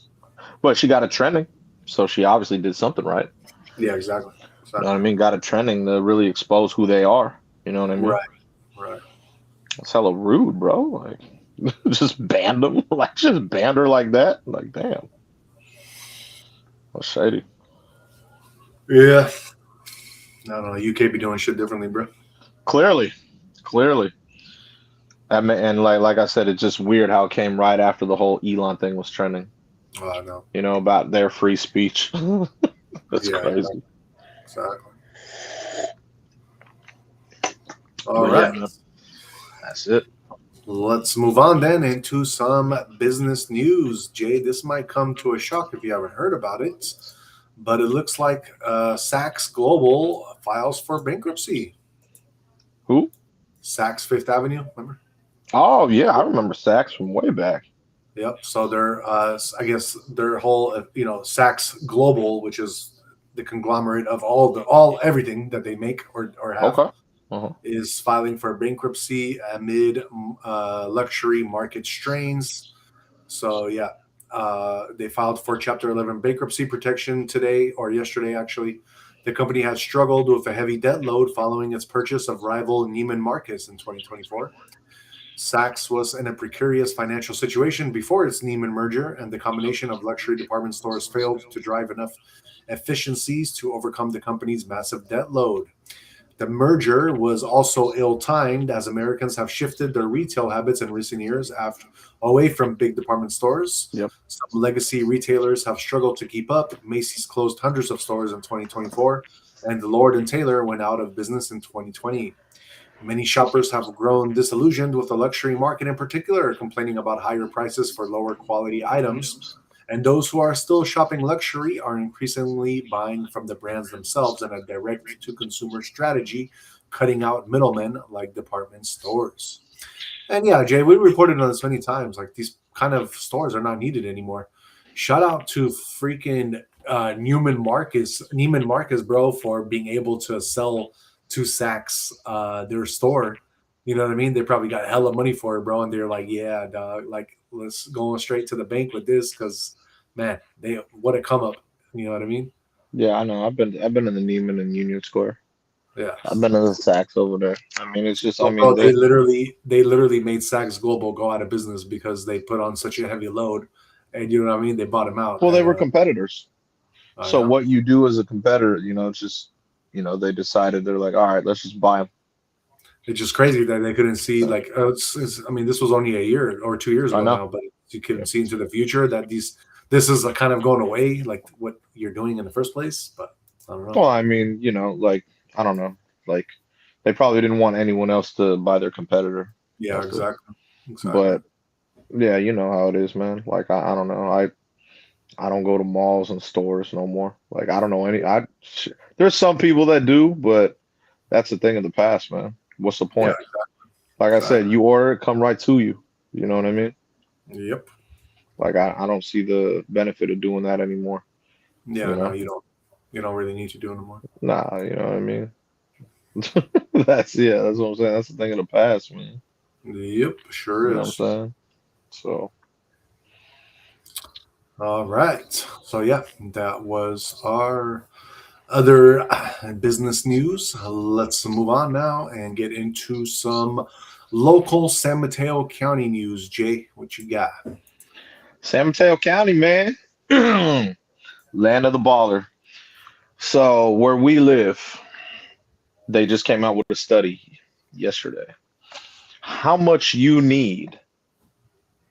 But she got it trending, so she obviously did something right.
Yeah, exactly.
You know what I mean? Got it trending to really expose who they are. You know what I mean?
Right.
That's hella rude, bro. Like, just banned them. Like, just banned her like that. Like, damn. That's shady.
Yeah. I don't know. UK be doing shit differently, bro.
Clearly. And like I said, it's just weird how it came right after the whole Elon thing was trending.
Oh, I know.
About their free speech. That's crazy.
Exactly. All right.
Yeah, that's it.
Let's move on then into some business news. Jay, this might come to a shock if you haven't heard about it, but it looks like Saks Global files for bankruptcy.
Who?
Saks Fifth Avenue, remember?
Oh, yeah, I remember Saks from way back.
Yep. So they're, I guess, their whole, Saks Global, which is the conglomerate of everything that they make or have,
Okay. Uh-huh.
is filing for bankruptcy amid luxury market strains. So yeah, they filed for Chapter 11 bankruptcy protection today or yesterday, actually. The company had struggled with a heavy debt load following its purchase of rival Neiman Marcus in 2024. Saks was in a precarious financial situation before its Neiman merger, and the combination of luxury department stores failed to drive enough efficiencies to overcome the company's massive debt load. The merger was also ill-timed as Americans have shifted their retail habits in recent years away from big department stores.
Yep.
Some legacy retailers have struggled to keep up. Macy's closed hundreds of stores in 2024, and Lord & Taylor went out of business in 2020. Many shoppers have grown disillusioned with the luxury market in particular, complaining about higher prices for lower quality items. And those who are still shopping luxury are increasingly buying from the brands themselves in a direct-to-consumer strategy, cutting out middlemen like department stores. And yeah, Jay, we reported on this many times. Like, these kind of stores are not needed anymore. Shout out to freaking Neiman Marcus, bro, for being able to sell to Saks their store. You know what I mean? They probably got hella money for it, bro. And they're like, yeah, dog, like, let's go straight to the bank with this because, man, what a come up. You know what I mean?
Yeah, I know. I've been in the Neiman and Union Square.
Yeah.
I've been in the Saks over there. I mean, it's just,
Bro, they literally made Saks Global go out of business because they put on such a heavy load. And you know what I mean? They bought them out.
Well, they were competitors. So
know.
what you do as a competitor, it's just, they decided they're like, all right, let's just buy them.
It's just crazy that they couldn't see, like, I mean, this was only a year or 2 years ago now, but you couldn't see into the future that this is kind of going away, like what you're doing in the first place. But I don't know.
Well, I mean, like, I don't know. Like, they probably didn't want anyone else to buy their competitor.
Yeah,
That's it.
exactly.
But yeah, you know how it is, man. Like, I don't know. I don't go to malls and stores no more. Like, I don't know any. There's some people that do, but that's a thing of the past, man. What's the point?
Yeah,
Like I said, you order it, come right to you. You know what I mean?
yep.
Like, I don't see the benefit of doing that anymore.
Yeah,
You know?
no, you don't really need to do it anymore.
Nah, you know what I mean? That's what I'm saying. That's the thing of the past, man.
Yep, sure
You know what I'm
is.
saying? So,
All right. So yeah, that was our other business news. Let's move on now and get into some local San Mateo County news. Jay, what you got?
San Mateo County, man. Land of the baller. So, where we live, they just came out with a study yesterday. How much you need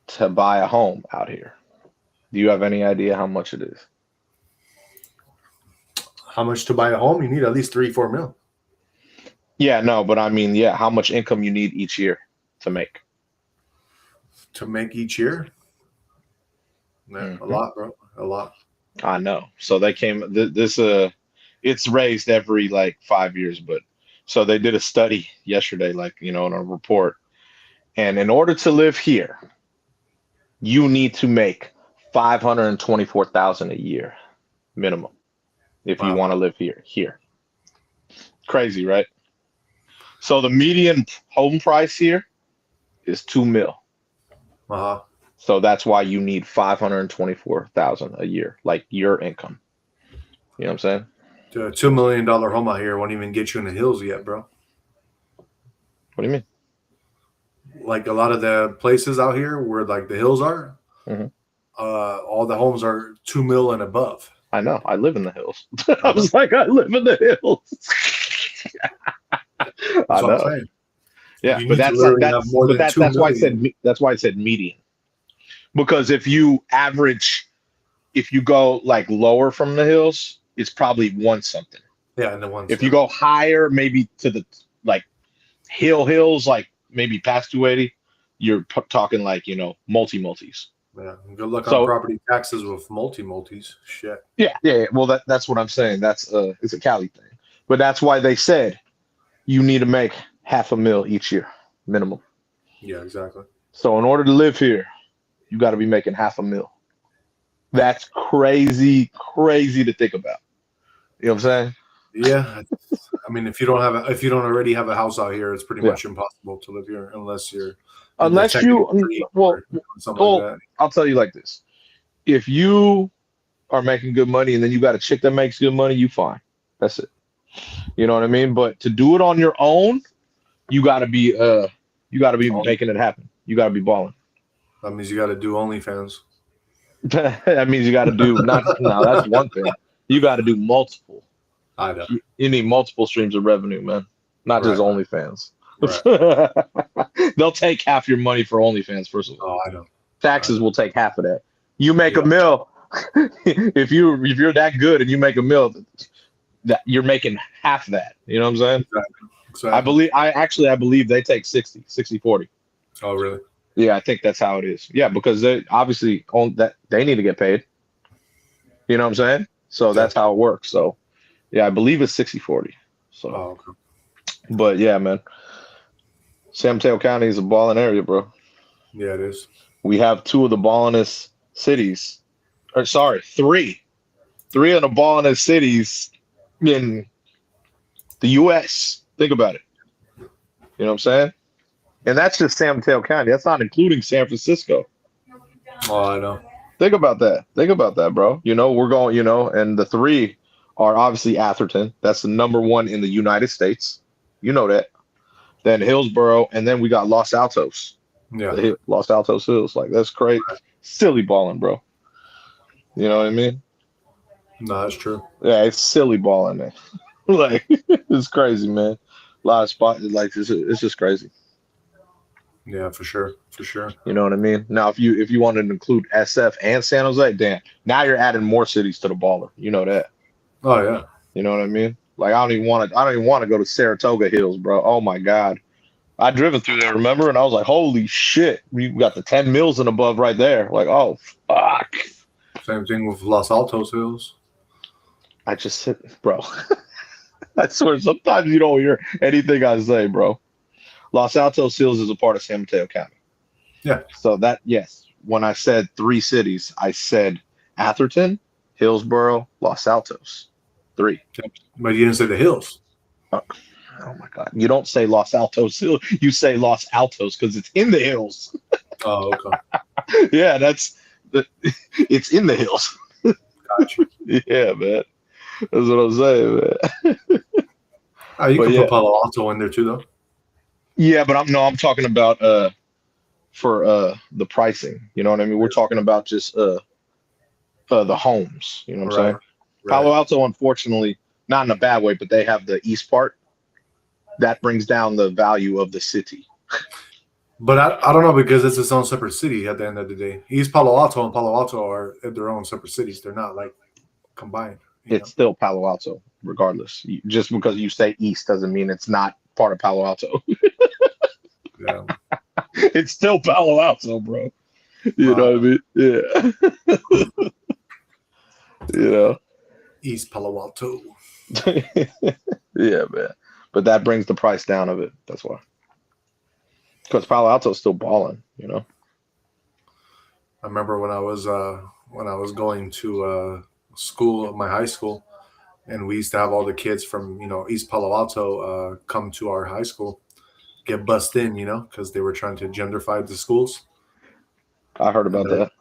to buy a home out here? Do you have any idea how much it is?
How much to buy a home? You need at least 3-4 mil
Yeah, no, but I mean, yeah, how much income you need each year to make?
to make each year. Man, a lot, bro. A lot.
I know. So they came it's raised every like 5 years, but so they did a study yesterday, like, in a report. And in order to live here, you need to make 524,000 a year minimum if you
Wow.
want to live here. Crazy, right? So the median home price here is 2 mil.
Uh-huh.
So that's why you need 524,000 a year, like your income. You know what I'm saying?
The $2 million home out here won't even get you in the hills yet, bro.
What do you mean?
Like a lot of the places out here where like the hills are,
Mhm.
all the homes are 2 mil and above.
I know. I live in the hills. I was like, I live in the hills.
That's
I
what I'm
know.
saying.
Yeah,
You
but
need to
that's
literally have more than 2
that's why I
million.
said median. Because if you go like lower from the hills, it's probably one something.
Yeah, and the ones.
If you go higher, maybe to the like hills, like maybe past 280, you're talking like, multis.
Yeah, good luck on
So
property taxes with multis. Shit.
yeah. Well, that's what I'm saying. That's it's a Cali thing, but that's why they said you need to make $500,000 each year minimum.
Yeah, exactly.
So in order to live here, you got to be making $500,000. That's crazy to think about. You know what I'm saying?
Yeah, I mean, if you don't already have a house out here, it's pretty
Yeah.
much impossible to live here unless you're
Unless you, well,
something like that.
I'll tell you like this: if you are making good money and then you got a chick that makes good money, you fine. That's it. You know what I mean? But to do it on your own, you got to be making it happen. You got to be balling.
That means you got to do OnlyFans.
That means you got to do that's one thing. You got to do multiple.
I know.
You need multiple streams of revenue, man. Not just
Right.
OnlyFans.
Right.
They'll take half your money for OnlyFans, first of all.
Oh, I know.
Taxes will take half of that. You make
Yeah.
a mill. if you're that good and you make a mill, that you're making half that. You know what I'm saying?
Exactly.
I believe they take 60/40.
Oh, really?
Yeah, I think that's how it is. Yeah, because they obviously own that, they need to get paid. You know what I'm saying? So that's how it works. So yeah, I believe it's 60/40. So
okay.
But yeah, man. San Mateo County is a balling area, bro.
Yeah, it is.
We have two of the ballingest cities. Or sorry, three. Three of the ballingest cities in the US. Think about it. You know what I'm saying? And that's just San Mateo County. That's not including San Francisco.
Oh, I know.
Think about that. Think about that, bro. We're going, and the three are obviously Atherton. That's the number one in the United States. You know that. Then Hillsborough, and then we got Los Altos.
Yeah.
Los Altos Hills. Like, that's crazy. Silly balling, bro. You know what I mean?
No, that's true.
Yeah, it's silly balling, man. Like, it's crazy, man. A lot of spots, like, it's just crazy.
Yeah, for sure.
You know what I mean? Now, if you wanted to include SF and San Jose, damn, now you're adding more cities to the baller. You know that.
Oh yeah.
You know what I mean? Like I don't even want to go to Saratoga Hills, bro. Oh my God. I driven through there, remember? And I was like, holy shit, we got the 10 mills and above right there. Like, oh fuck.
Same thing with Los Altos Hills.
I just said, bro. I swear, sometimes you don't hear anything I say, bro. Los Altos Hills is a part of San Mateo County.
Yeah.
So that, yes, when I said 3 cities, I said Atherton, Hillsboro, Los Altos. 3.
But you didn't say the hills.
Oh my God. You don't say Los Altos Hills. You say Los Altos because it's in the hills.
Oh, okay.
Yeah, it's in the hills.
Gotcha.
Yeah, man. That's what I'm saying, man.
You
But
can
yeah.
put Palo Alto in there too, though.
Yeah, but I'm talking about for the pricing. You know what I mean? We're talking about just the homes. You know what I'm saying? Palo Alto, unfortunately, not in a bad way, but they have the east part. That brings down the value of the city.
But I don't know, because it's its own separate city at the end of the day. East Palo Alto and Palo Alto are their own separate cities. They're not like combined.
It's still Palo Alto, regardless. Just because you say east doesn't mean it's not part of Palo Alto.
Yeah.
It's still Palo Alto, bro. You know what I mean? Yeah. You know.
East Palo Alto.
Yeah, man. But that brings the price down of it. That's why. Because Palo Alto's still balling, you know.
I remember when I was going to school, my high school, and we used to have all the kids from East Palo Alto come to our high school, get bussed in, because they were trying to genderfy the schools.
I heard about that.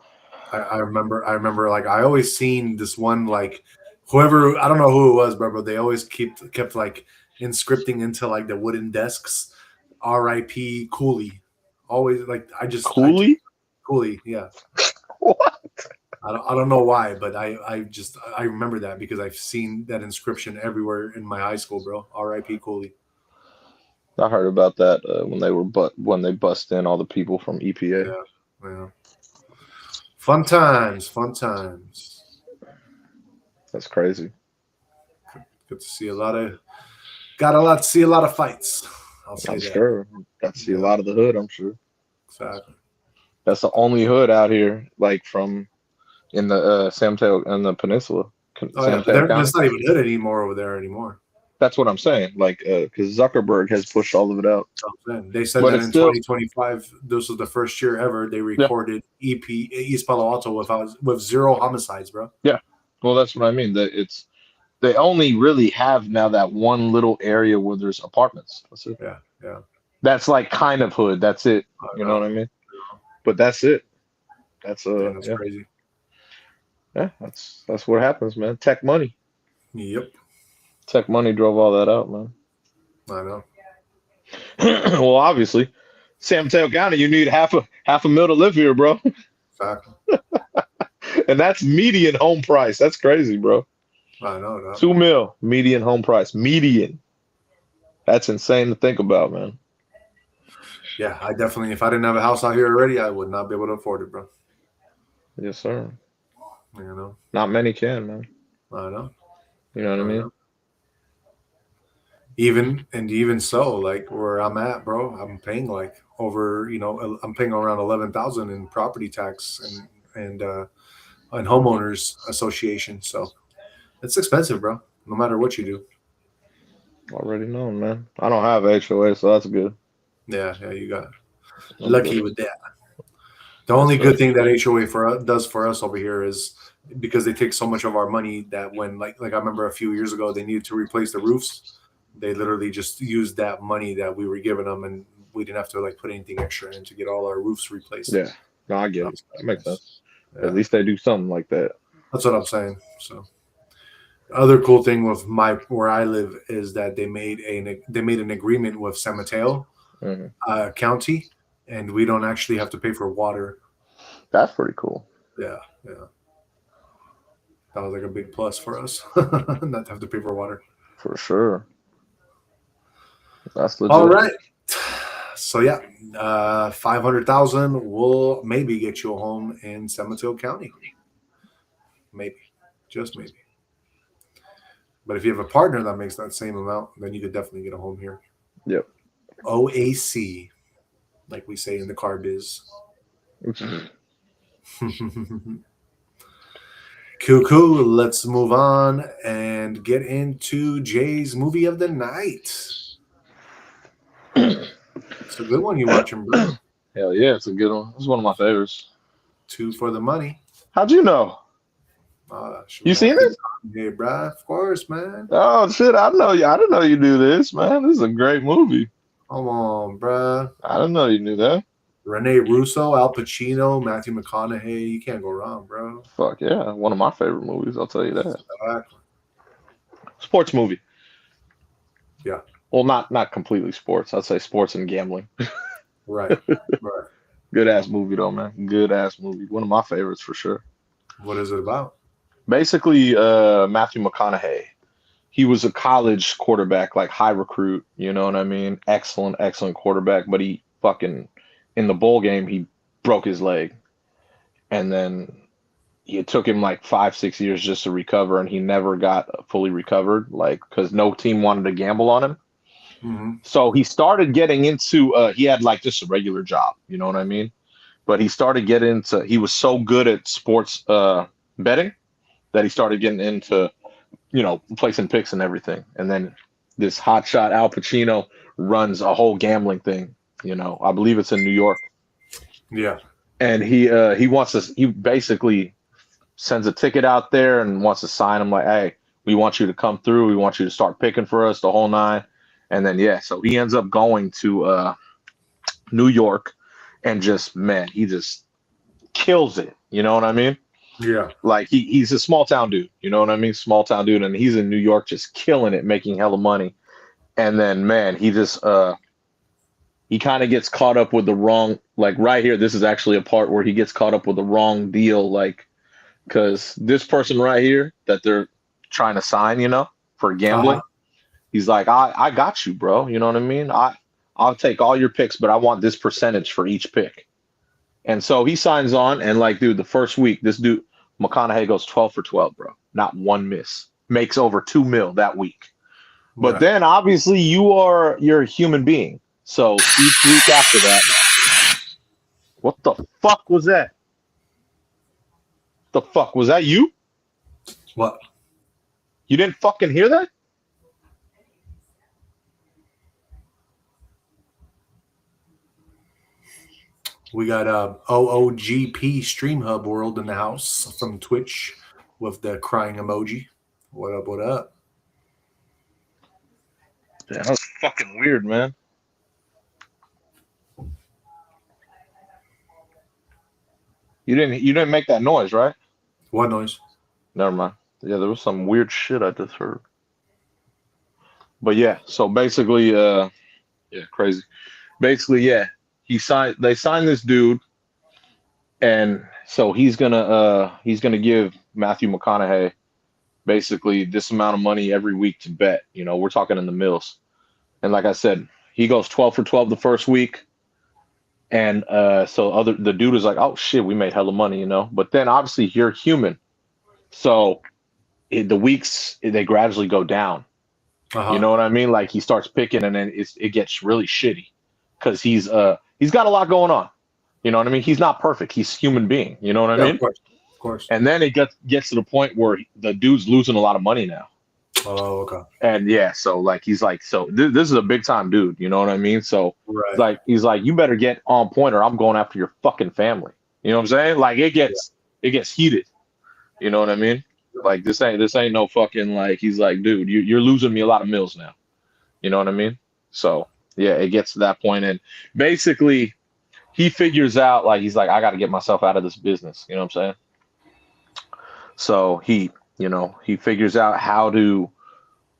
I remember like I always seen this one, like whoever, I don't know who it was, but they always kept like inscripting into like the wooden desks, R.I.P. Cooley. Always like
Cooley?
Cooley, yeah.
What?
I don't know why, but I remember that because I've seen that inscription everywhere in my high school, bro. R.I.P. Cooley.
I heard about that when they bust in all the people from EPA.
Yeah. Fun times.
That's crazy.
Good to see a lot of fights. I'll say
I'm
that.
sure. Got to see a lot of the hood, I'm sure.
Exactly.
That's the only hood out here, like from in the San Mateo and the peninsula.
There's not even hood over there anymore.
That's what I'm saying. Like, because Zuckerberg has pushed all of it out.
They said that in 2025, this was the first year ever they recorded East Palo Alto with 0 homicides, bro.
Yeah. Well, that's what I mean. They only really have now that one little area where there's apartments. That's it.
Yeah.
That's like kind of hood. That's it. You know what I mean? But that's it. That's
crazy.
Yeah, that's what happens, man. Tech money.
Yep.
Tech money drove all that out, man.
I know.
Well, obviously, San Mateo County, you need half a mil to live here, bro.
Exactly.
And that's median home price. That's crazy, bro.
I know that.
$2 million median home price. Median. That's insane to think about, man.
Yeah, I definitely, if I didn't have a house out here already, I would not be able to afford it, bro.
Yes, sir.
Not
many can, man.
I know.
You know what I mean?
Even so, like where I'm at, bro, I'm paying like over, I'm paying around 11,000 in property tax and homeowners association. So it's expensive, bro. No matter what you do.
Already known, man. I don't have HOA, so that's good.
Yeah, you got lucky with that. The only good thing that HOA does for us over here is because they take so much of our money that when like I remember a few years ago they needed to replace the roofs, they literally just used that money that we were giving them, and we didn't have to like put anything extra in to get all our roofs replaced.
Yeah, no, I get it. That makes sense. Yeah. At least they do something like that.
That's what I'm saying. So, other cool thing with where I live is that they made an agreement with San Mateo County, and we don't actually have to pay for water.
That's pretty cool.
Yeah. That was like a big plus for us, not to have to pay for water.
For sure. That's legit.
All right. So yeah, 500,000 will maybe get you a home in San Mateo County. Maybe, just maybe. But if you have a partner that makes that same amount, then you could definitely get a home here.
Yep.
OAC, like we say in the car biz. Cool. Let's move on and get into Jay's movie of the night. It's a good one you watching, bro.
Hell yeah, it's a good one. It's one of my favorites.
2 for the money.
How'd you know? You seen it?
Yeah, bro. Of course, man.
Oh shit! I know you. I didn't know you knew this, man. This is a great movie.
Come on, bro.
I didn't know you knew that.
Rene Russo, Al Pacino, Matthew McConaughey. You can't go wrong, bro.
Fuck yeah, one of my favorite movies. I'll tell you that.
Exactly.
Sports movie.
Yeah.
Well, not completely sports. I'd say sports and gambling.
Right. Right.
Good ass movie though, man. Good ass movie. One of my favorites for sure.
What is it about?
Basically, Matthew McConaughey. He was a college quarterback, like high recruit. You know what I mean? Excellent, excellent quarterback. But he fucking in the bowl game he broke his leg, and then it took him like 5-6 years just to recover, and he never got fully recovered, like because no team wanted to gamble on him.
Mm-hmm.
So he started getting into he had like just a regular job, you know what I mean? But he started getting into he was so good at sports betting that he started getting into, you know, placing picks and everything. And then this hotshot Al Pacino runs a whole gambling thing, you know. I believe it's in New York.
Yeah.
And he basically sends a ticket out there and wants to sign him like, hey, we want you to come through. We want you to start picking for us, the whole nine. And then, yeah, so he ends up going to New York and just, man, he just kills it. You know what I mean?
Yeah.
Like he's a small town dude. You know what I mean? Small town dude. And he's in New York just killing it, making hella money. And then, man, he just he kind of gets caught up with the wrong, like right here, this is actually a part where he gets caught up with the wrong deal, like, because this person right here that they're trying to sign, you know, for gambling, he's like, I got you, bro. You know what I mean? I'll take all your picks, but I want this percentage for each pick. And so he signs on, and like, dude, the first week, this dude, McConaughey goes 12 for 12, bro. Not one miss. Makes over $2 million that week. But then obviously you're a human being. So each week after that, what the fuck was that? The fuck was that you?
What?
You didn't fucking hear that?
We got OOGP Stream Hub World in the house from Twitch with the crying emoji. What up? What up?
Yeah, that was fucking weird, man. You didn't make that noise, right?
What noise?
Never mind. Yeah, there was some weird shit I just heard. But yeah, so basically, yeah, crazy. Basically, yeah, they signed this dude, and so he's gonna give Matthew McConaughey basically this amount of money every week to bet. You know, we're talking in the mills. And like I said, he goes 12 for 12 the first week. And so the dude is like, oh shit, we made hella money, you know. But then obviously you're human, so the weeks they gradually go down. You know what I mean? Like he starts picking, and then it gets really shitty because he's got a lot going on. You know what I mean? He's not perfect. He's a human being. You know what I mean?
Of course.
And then it gets to the point where the dude's losing a lot of money now.
Oh, okay.
And yeah, so like he's like, so this is a big time dude, you know what I mean? So he's like, you better get on point, or I'm going after your fucking family. You know what I'm saying? Like it gets heated. You know what I mean? Like this ain't no fucking, like, he's like, dude, you're losing me a lot of mills now. You know what I mean? So yeah, it gets to that point, and basically he figures out, like, he's like, I got to get myself out of this business. You know what I'm saying? So he figures out how to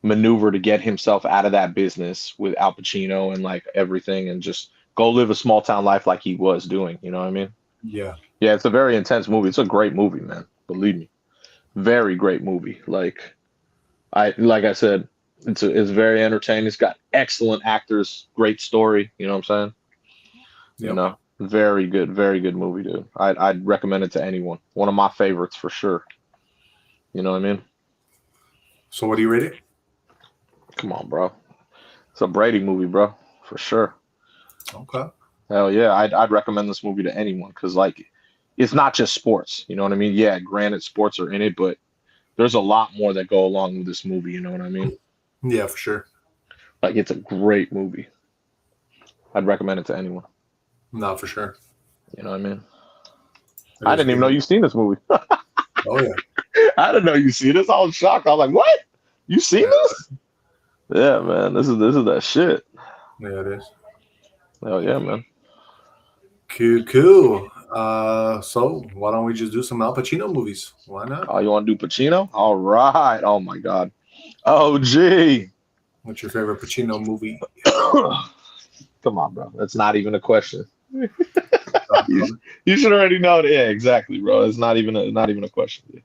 maneuver to get himself out of that business with Al Pacino and like everything, and just go live a small town life like he was doing. You know what I mean?
Yeah.
Yeah, it's a very intense movie. It's a great movie, man. Believe me. Very great movie. Like I said, it's very entertaining. It's got excellent actors, great story. You know what I'm saying? You know, very good movie, dude. I'd recommend it to anyone. One of my favorites for sure. You know what I mean?
So what do you rate it?
Come on, bro. It's a Brady movie, bro, for sure.
Okay.
Hell yeah, I'd recommend this movie to anyone because like, it's not just sports. You know what I mean? Yeah, granted, sports are in it, but there's a lot more that go along with this movie. You know what I mean?
Yeah, for sure.
Like, it's a great movie. I'd recommend it to anyone.
No, for sure.
You know what I mean? I didn't even know you've seen this movie.
Oh yeah.
I didn't know you seen this. I was shocked. I was like, "What? You seen this?" Yeah, man. This is that shit.
Yeah, it is.
Hell yeah, man.
Cool. So why don't we just do some Al Pacino movies? Why not?
Oh, you want to do Pacino? All right. Oh my God. Oh gee.
What's your favorite Pacino movie?
Come on, bro. That's not even a question. You should already know that. Yeah, exactly, bro. It's not even a question. Dude.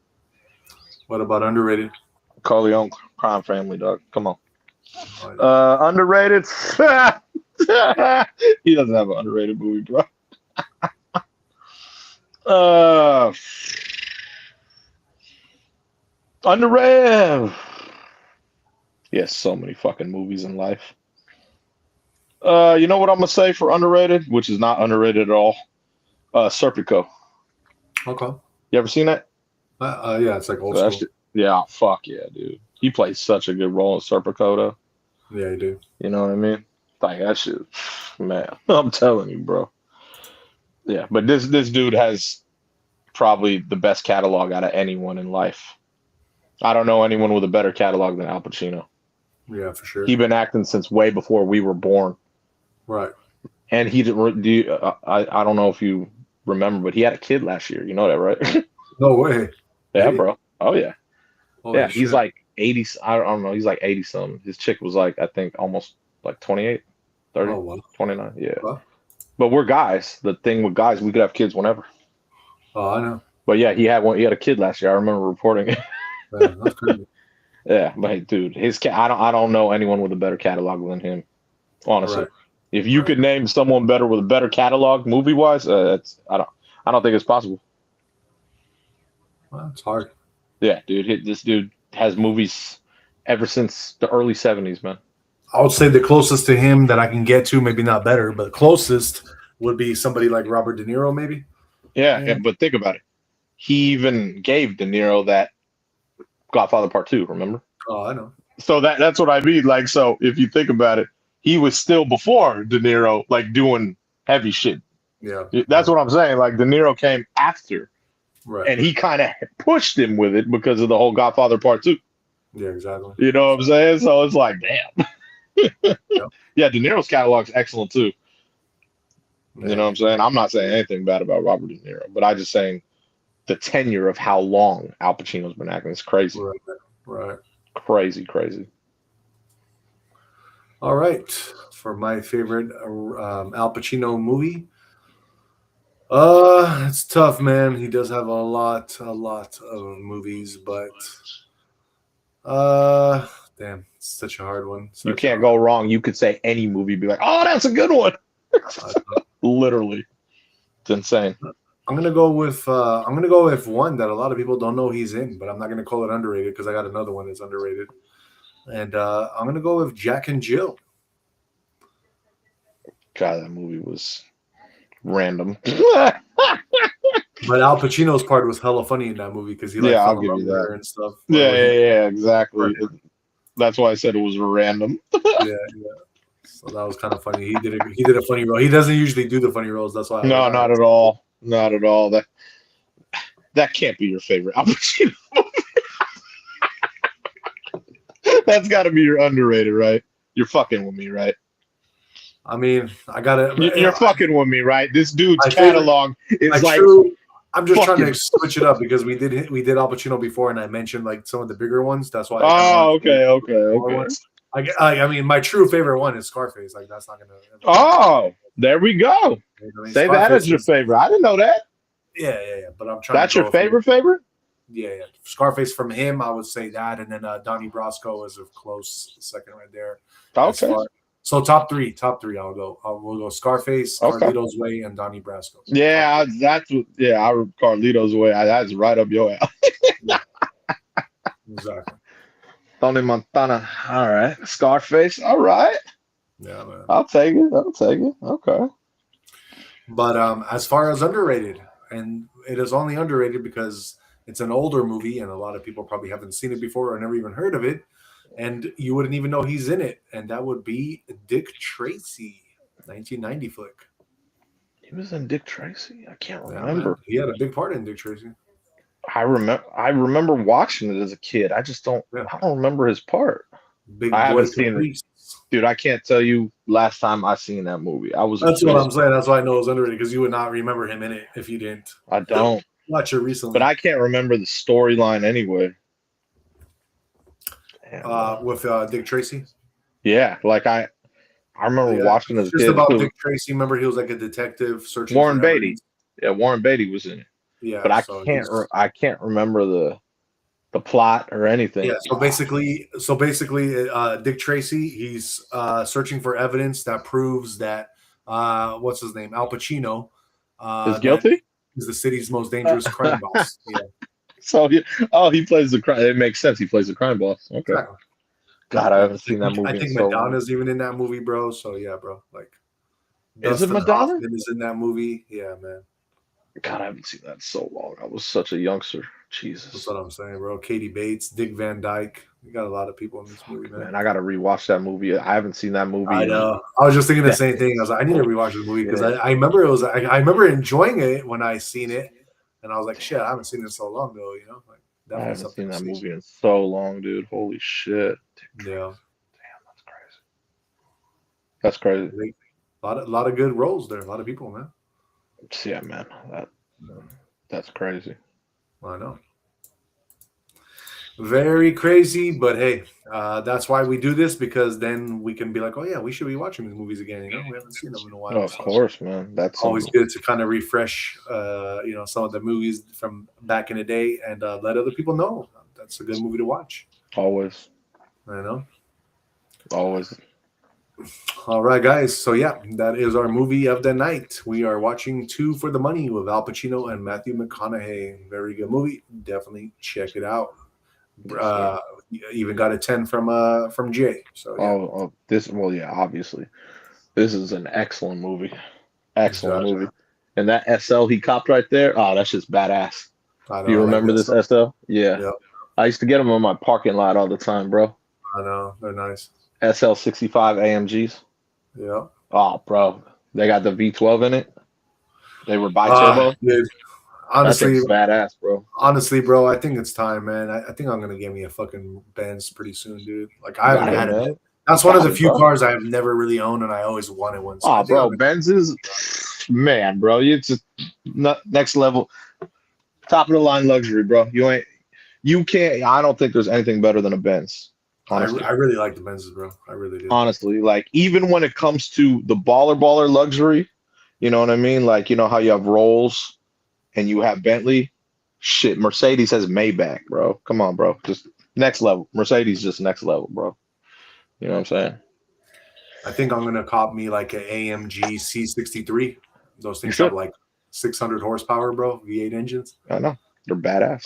What about underrated?
Corleone Crime Family, dog. Come on.
Oh, yeah.
Underrated. He doesn't have an underrated movie, bro. Underrated. Yes, so many fucking movies in life. You know what I'm gonna say for underrated, which is not underrated at all. Serpico.
Okay.
You ever seen that?
Yeah, it's like old
That
school.
shit- yeah, fuck yeah, dude. He plays such a good role in Serpico, though.
Yeah, you do.
You know what I mean? Like that shit, man. I'm telling you, bro. Yeah, but this dude has probably the best catalog out of anyone in life. I don't know anyone with a better catalog than Al Pacino.
Yeah, for sure.
He been acting since way before we were born.
Right.
And he did. I don't know if you remember, but he had a kid last year. You know that, right?
No way.
Yeah,
Did he?
bro. Oh yeah,
Holy
yeah. He's
shit.
like 80. I don't know. He's like 80 something. His chick was like, I think almost like 28, 30,
Oh, wow.
29. Yeah.
Wow.
But we're guys. The thing with guys, we could have kids whenever.
Oh, I know.
But yeah, he had one. He had a kid last year. I remember reporting it.
Man, that's crazy.
Yeah, but hey, dude, his cat. I don't know anyone with a better catalog than him. Honestly,
Right.
if you could name someone better with a better catalog, movie wise, that's I don't think it's possible.
Well, it's hard.
Yeah, dude, this dude has movies ever since the early 70s, man.
I would say the closest to him that I can get to, maybe not better, but closest would be somebody like Robert De Niro, maybe.
Yeah, but think about it. He even gave De Niro that Godfather Part 2, remember?
Oh, I know.
So that's what I mean. Like, so if you think about it, he was still before De Niro, like doing heavy shit.
Yeah.
That's what I'm saying. Like De Niro came after,
Right.
and he kind of pushed him with it because of the whole Godfather Part 2.
Yeah, exactly.
You know what I'm saying? So it's like, damn.
Yep.
Yeah, De Niro's catalog's excellent too.
Yeah.
You know what I'm saying? I'm not saying anything bad about Robert De Niro, but I'm just saying the tenure of how long Al Pacino's been acting is crazy.
Right.
Crazy.
All right. For my favorite Al Pacino movie, it's tough, man. He does have a lot of movies, but damn, it's such a hard one.
You can't go wrong. You could say any movie, be like, oh, that's a good one. Literally. It's insane.
I'm gonna go with one that a lot of people don't know he's in, but I'm not gonna call it underrated because I got another one that's underrated. And I'm gonna go with Jack and Jill.
God, that movie was random.
But Al Pacino's part was hella funny in that movie because he
Yeah, I'll
fell in
give
love
you
with
that.
her and stuff.
Yeah, exactly. That's why I said it was random.
Yeah. So that was kind of funny. He did a funny role. He doesn't usually do the funny roles. That's why.
No, not at all. Not at all. That can't be your favorite Al Pacino movie. That's got to be your underrated, right? You're fucking with me, right?
I mean, I gotta.
You're fucking with me, right? This dude's catalog is like.
I'm just trying to switch it up because we did Al Pacino before, and I mentioned like some of the bigger ones. That's why.
Oh, okay.
I mean, my true favorite one is Scarface. Like that's not gonna.
Oh, there we go. Say that as your favorite. I didn't know that.
Yeah. But I'm trying.
That's your favorite?
Yeah. Scarface from him, I would say that, and then Donnie Brasco is a close second right there.
Okay.
So top three. We'll go Scarface,
Okay.
Carlito's Way, and Donnie Brasco.
Yeah, that's what. Yeah, I Carlito's Way. That's right up your alley.
Exactly.
Tony Montana. All right. Scarface. All right.
Yeah, man.
I'll take it. Okay.
But as far as underrated, and it is only underrated because it's an older movie, and a lot of people probably haven't seen it before or never even heard of it, and you wouldn't even know he's in it, and that would be Dick Tracy, 1990 flick.
He was in Dick Tracy. I can't
Yeah,
remember.
man. He had a big part in Dick Tracy.
I remember watching it as a kid. I just don't.
Yeah.
I don't remember his part.
Big
I
boy
haven't seen it.
Caprice.
Dude, I can't tell you last time I seen that movie. I was.
That's what I'm saying. That's why I know it was underrated, because you would not remember him in it if you didn't
I don't.
watch it recently.
But I can't remember the storyline anyway. Damn,
with Dick Tracy.
yeah, like I remember watching as a
Just
kid.
about
too.
Dick Tracy. Remember, he was like a detective searching.
Warren
for
Beatty.
evidence.
Yeah, Warren Beatty was in it.
Yeah,
But I
so
can't remember the plot or anything.
Yeah, so basically, Dick Tracy, he's searching for evidence that proves that what's his name, Al Pacino,
Is guilty?
is the city's most dangerous crime boss. Yeah,
So he plays the crime. It makes sense. He plays the crime boss. Okay.
exactly.
God, I haven't seen that movie.
I think
in so long.
Madonna's even in that movie, bro. So yeah, bro. Like,
Is it
Dustin
Madonna?
Hoffman is in that movie. Yeah, man.
God, I haven't seen that in so long. I was such a youngster. Jesus.
That's what I'm saying, bro. Katie Bates, Dick Van Dyke. You got a lot of people in this movie, man.
Man, I gotta rewatch that movie. I haven't seen that movie.
I know. I was just thinking the same thing. I was like, I need to rewatch the movie because I remember it was. I remember enjoying it when I seen it, and I was like, shit, I haven't seen it in so long though. You know, like
I haven't
something
seen that
to see.
movie in so long, dude. Holy shit.
Yeah,
Damn, that's crazy. That's crazy.
A lot of good roles there. A lot of people, man.
Yeah, man. That's crazy.
I know. Very crazy, but hey, that's why we do this, because then we can be like, oh yeah, we should be watching these movies again. You know, we haven't seen them in a while.
Oh, of course, man. That's
always good to kind of refresh, some of the movies from back in the day, and let other people know that's a good movie to watch.
Always.
I know.
Always.
All right, guys. So yeah, that is our movie of the night. We are watching Two for the Money with Al Pacino and Matthew McConaughey. Very good movie. Definitely check it out. Even got a 10 from Jay. So yeah.
Obviously, this is an excellent movie. Excellent movie. And that SL he copped right there. Oh, that's just badass. Do you remember this SL? Yeah.
Yep.
I used to get them on my parking lot all the time, bro.
I know, they're nice.
SL 65 AMGs.
Yeah.
Oh, bro, they got the V12 in it. They were bi-turbo.
Dude. Honestly,
badass, bro.
Honestly, bro, I think it's time, man. I think I'm gonna get me a fucking Benz pretty soon, dude. Like I haven't had it. That's one of the few cars I've never really owned, and I always wanted one. So
bro, Benz is man, bro. It's just next level, top of the line luxury, bro. You can't. I don't think there's anything better than a Benz. Honestly.
I really like the Benzes, bro. I really do.
Honestly, like even when it comes to the baller luxury, you know what I mean? Like, you know how you have Rolls and you have Bentley? Shit, Mercedes has Maybach, bro. Come on, bro. Just next level. Mercedes just next level, bro. You know what I'm saying?
I think I'm gonna cop me like an AMG C63. Those things have like 600 horsepower, bro. V8 engines.
I know. They're badass.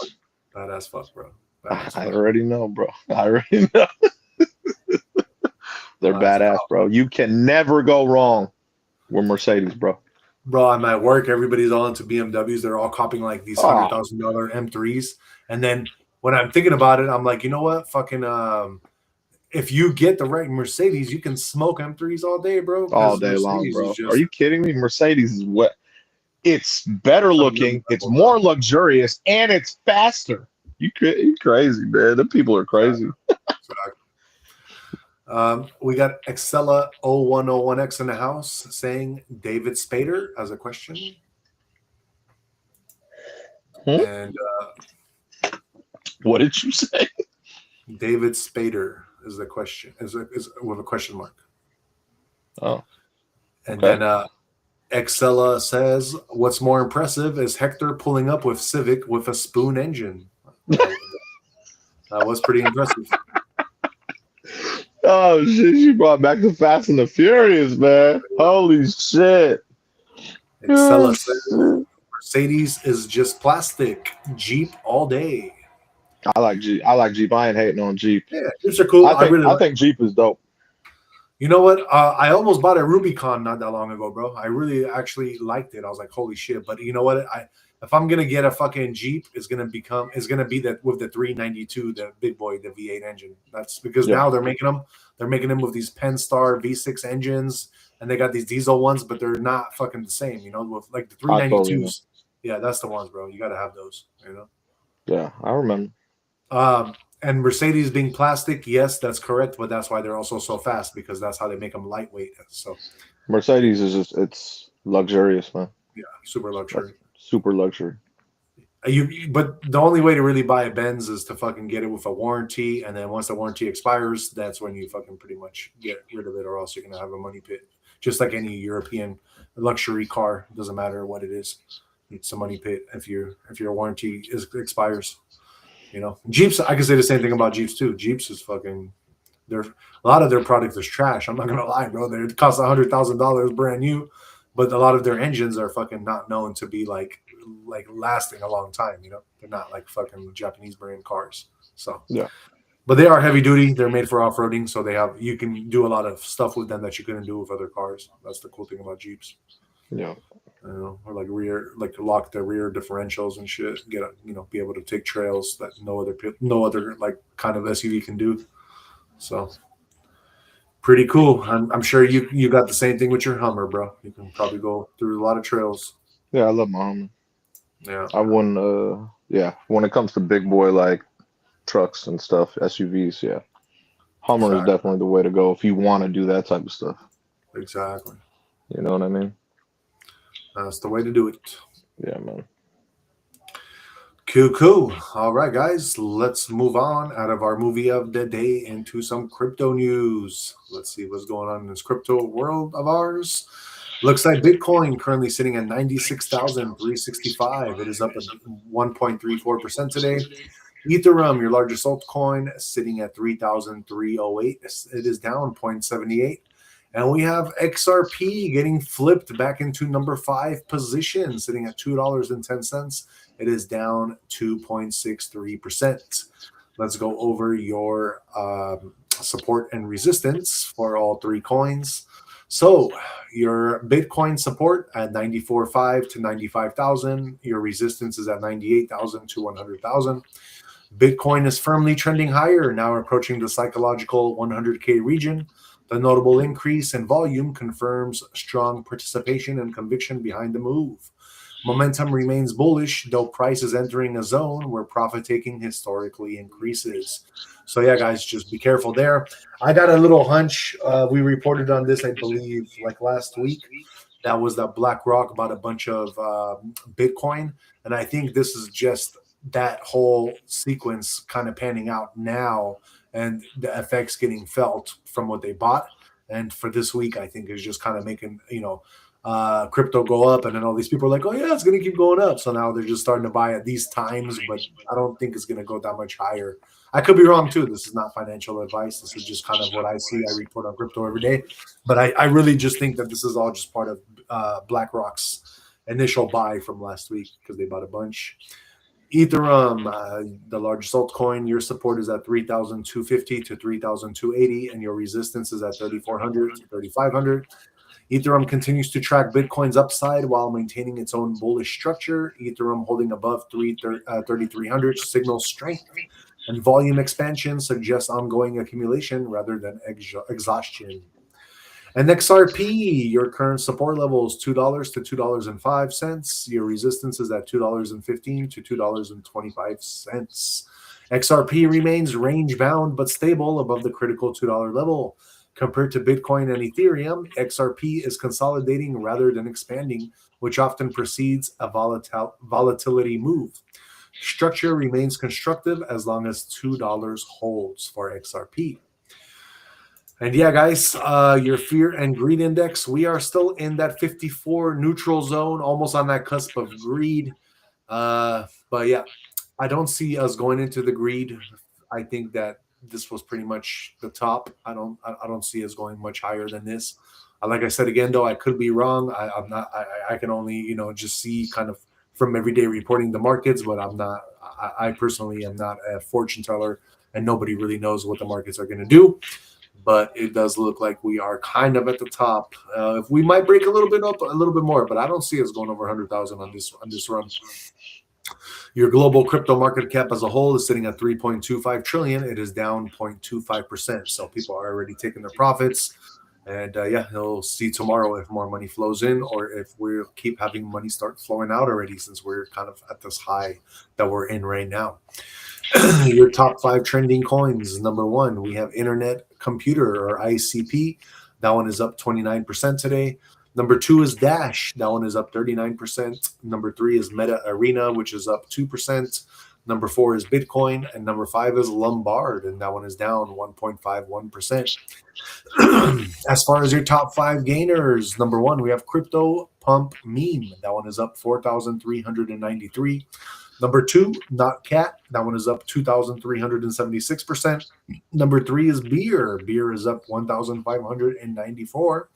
Badass fuck, bro.
I already know, bro. I already know. They're badass, bro. You can never go wrong with Mercedes, bro.
Bro, I'm at work. Everybody's all into BMWs. They're all copying like these $100,000 M3s. And then when I'm thinking about it, I'm like, you know what? Fucking, if you get the right Mercedes, you can smoke M3s all day, bro.
All day long, bro. Are you kidding me? Mercedes is what? It's better looking. It's more luxurious, and it's faster. You crazy, man. The people are crazy.
We got Excella 0101X in the house saying David Spader as a question. And
what did you say?
David Spader is the question. Is with a question mark.
Oh.
And then Excella says, what's more impressive is Hector pulling up with Civic with a spoon engine. That was pretty impressive.
Oh shit! She brought back the Fast and the Furious, man. Holy shit!
Excella
Oh,
says
shit.
Mercedes is just plastic. Jeep all day.
I like Jeep. I like Jeep. I ain't hating on Jeep.
Yeah, Jeeps are cool.
I
I
think
really
I
like.
think Jeep is dope.
You know what? I almost bought a Rubicon not that long ago, bro. I really actually liked it. I was like, holy shit! But you know what? If I'm gonna get a fucking Jeep, it's gonna be that with the 392, the big boy, the V8 engine. That's because
Yeah,
now they're making them with these Pennstar V6 engines, and they got these diesel ones, but they're not fucking the same. You know, with like the
I totally know.
392s. Yeah, that's the ones, bro. You got to have those. You know.
Yeah, I remember.
And Mercedes being plastic, yes, that's correct, but that's why they're also so fast because that's how they make them lightweight. So, yeah,
Mercedes is just it's luxurious, man.
yeah, super
Like
luxury.
super luxury.
But the only way to really buy a Benz is to fucking get it with a warranty, and then once the warranty expires, that's when you fucking pretty much get rid of it, or else you're gonna have a money pit. Just like any European luxury car, doesn't matter what it is, it's a money pit if your warranty expires. You know, Jeeps. I can say the same thing about Jeeps too. Jeeps is fucking. They're a lot of their product is trash. I'm not gonna lie, bro. They cost $100,000 brand new, but a lot of their engines are fucking not known to be like lasting a long time. You know, they're not like fucking Japanese brand cars. So,
Yeah,
but they are heavy duty. They're made for off roading, so you can do a lot of stuff with them that you couldn't do with other cars. That's the cool thing about Jeeps.
yeah,
You know, or like lock the rear differentials and shit. Be able to take trails that no other like kind of SUV can do. So pretty cool. I'm sure you got the same thing with your Hummer, bro. You can probably go through a lot of trails.
yeah. I love my Hummer.
Yeah,
I wouldn't. Yeah. When it comes to big boy like trucks and stuff, SUVs, yeah, Hummer is
exactly,
definitely the way to go if you want to do that type of stuff.
exactly.
You know what I mean?
That's the way to do it.
Yeah, man.
Cool, cool. All right, guys, let's move on out of our movie of the day into some crypto news. Let's see what's going on in this crypto world of ours. Looks like Bitcoin currently sitting at 96,365. It is up at 1.34% today. Ethereum, your largest altcoin, sitting at 3,308. It is down 0.78. And we have XRP getting flipped back into number 5 position, sitting at $2.10. It is down 2.63%. Let's go over your support and resistance for all three coins. So your Bitcoin support at 94.5 to 95,000. Your resistance is at 98,000 to 100,000. Bitcoin is firmly trending higher, now approaching the psychological 100K region. The notable increase in volume confirms strong participation and conviction behind the move. Momentum remains bullish, though price is entering a zone where profit taking historically increases. So, yeah, guys, just be careful there. I got a little hunch. We reported on this, I believe, like last week. That was that BlackRock bought a bunch of Bitcoin. And I think this is just that whole sequence kind of panning out now and the effects getting felt from what they bought. And for this week, I think is just kind of making, crypto go up. And then all these people are like, oh, yeah, it's going to keep going up. So now they're just starting to buy at these times, but I don't think it's going to go that much higher. I could be wrong too. This is not financial advice. This is just kind of what I see. I report on crypto every day. But I really just think that this is all just part of BlackRock's initial buy from last week because they bought a bunch. Ethereum, the largest altcoin, your support is at 3,250 to 3,280, and your resistance is at 3,400 to 3,500. Ethereum continues to track Bitcoin's upside while maintaining its own bullish structure. Ethereum holding above 3,300 signals strength, and volume expansion suggests ongoing accumulation rather than exhaustion. And XRP, your current support level is $2 to $2.05. Your resistance is at $2.15 to $2.25. XRP remains range bound but stable above the critical $2 level. Compared to Bitcoin and Ethereum, XRP is consolidating rather than expanding, which often precedes a volatility move. Structure remains constructive as long as $2 holds for XRP. And yeah, guys, your fear and greed index, we are still in that 54 neutral zone, almost on that cusp of greed. But yeah, I don't see us going into the greed. I think that this was pretty much the top. I don't see us going much higher than this. Like I said again, though, I could be wrong. I'm not. I can only just see kind of from everyday reporting the markets, but I'm not. I personally am not a fortune teller, and nobody really knows what the markets are going to do. But it does look like we are kind of at the top. If we might break a little bit up, a little bit more, but I don't see us going over 100,000 on this run. Your global crypto market cap as a whole is sitting at 3.25 trillion. It is down 0.25%. So people are already taking their profits. And yeah, he'll see tomorrow if more money flows in or if we'll keep having money start flowing out already, since we're kind of at this high that we're in right now. Your top 5 trending coins. Number 1, we have Internet Computer, or ICP. That one is up 29% today. Number 2 is Dash. That one is up 39%. Number 3 is Meta Arena, which is up 2%. Number 4 is Bitcoin. And number 5 is Lombard, and that one is down 1.51%. As far as your top 5 gainers, number 1, we have Crypto Pump Meme. That one is up 4,393. Number 2, Not Cat. That one is up 2,376%. Number 3 is Beer. Beer is up 1,594.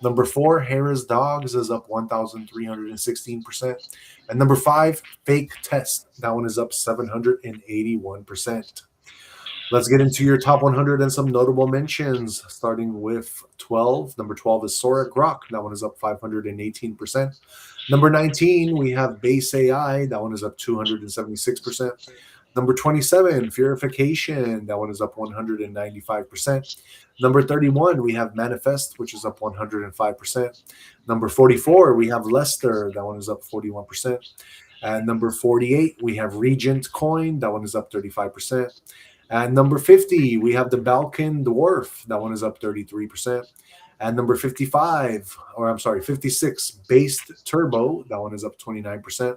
Number 4, Harris Dogs, is up 1,316%. And number 5, Fake Test. That one is up 781%. Let's get into your top 100 and some notable mentions, starting with 12. Number 12 is Sora Grok. That one is up 518%. Number 19, we have Base AI. That one is up 276%. Number 27, Purification. That one is up 195%. Number 31, we have Manifest, which is up 105%. Number 44, we have Lester. That one is up 41%. And number 48, we have Regent Coin. That one is up 35%. And number 50, we have the Balkan Dwarf. That one is up 33%. And number 56, Based Turbo. That one is up 29%.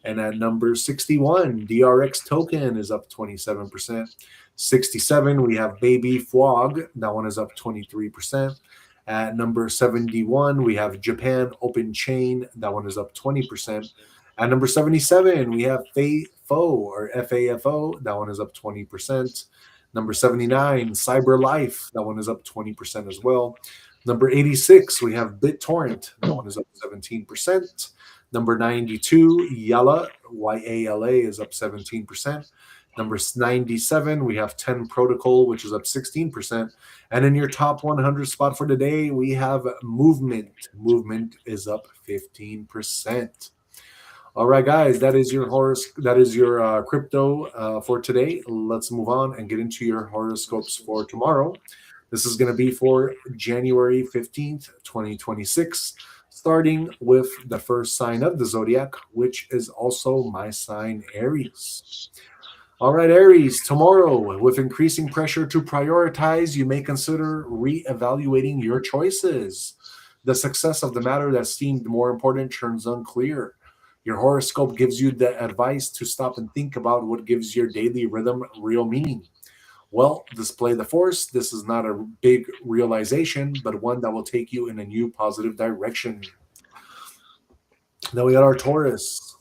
And at number 61, DRX Token is up 27%. 67, we have Baby Fwog. That one is up 23%. At number 71, we have Japan Open Chain. That one is up 20%. At number 77, we have FAFO, or FAFO. That one is up 20%. Number 79, CyberLife. That one is up 20% as well. Number 86, we have BitTorrent. That one is up 17%. Number 92, Yala, YALA, is up 17%. Number 97, we have 10 Protocol, which is up 16%. And in your top 100 spot for today, we have Movement. Movement is up 15%. All right, guys, that is your crypto for today. Let's move on and get into your horoscopes for tomorrow. This is going to be for January 15th, 2026, starting with the first sign of the zodiac, which is also my sign, Aries. All right, Aries, tomorrow, with increasing pressure to prioritize, you may consider reevaluating your choices. The success of the matter that seemed more important turns unclear. Your horoscope gives you the advice to stop and think about what gives your daily rhythm real meaning. Well, display the force. This is not a big realization, but one that will take you in a new positive direction. Then we got our Taurus.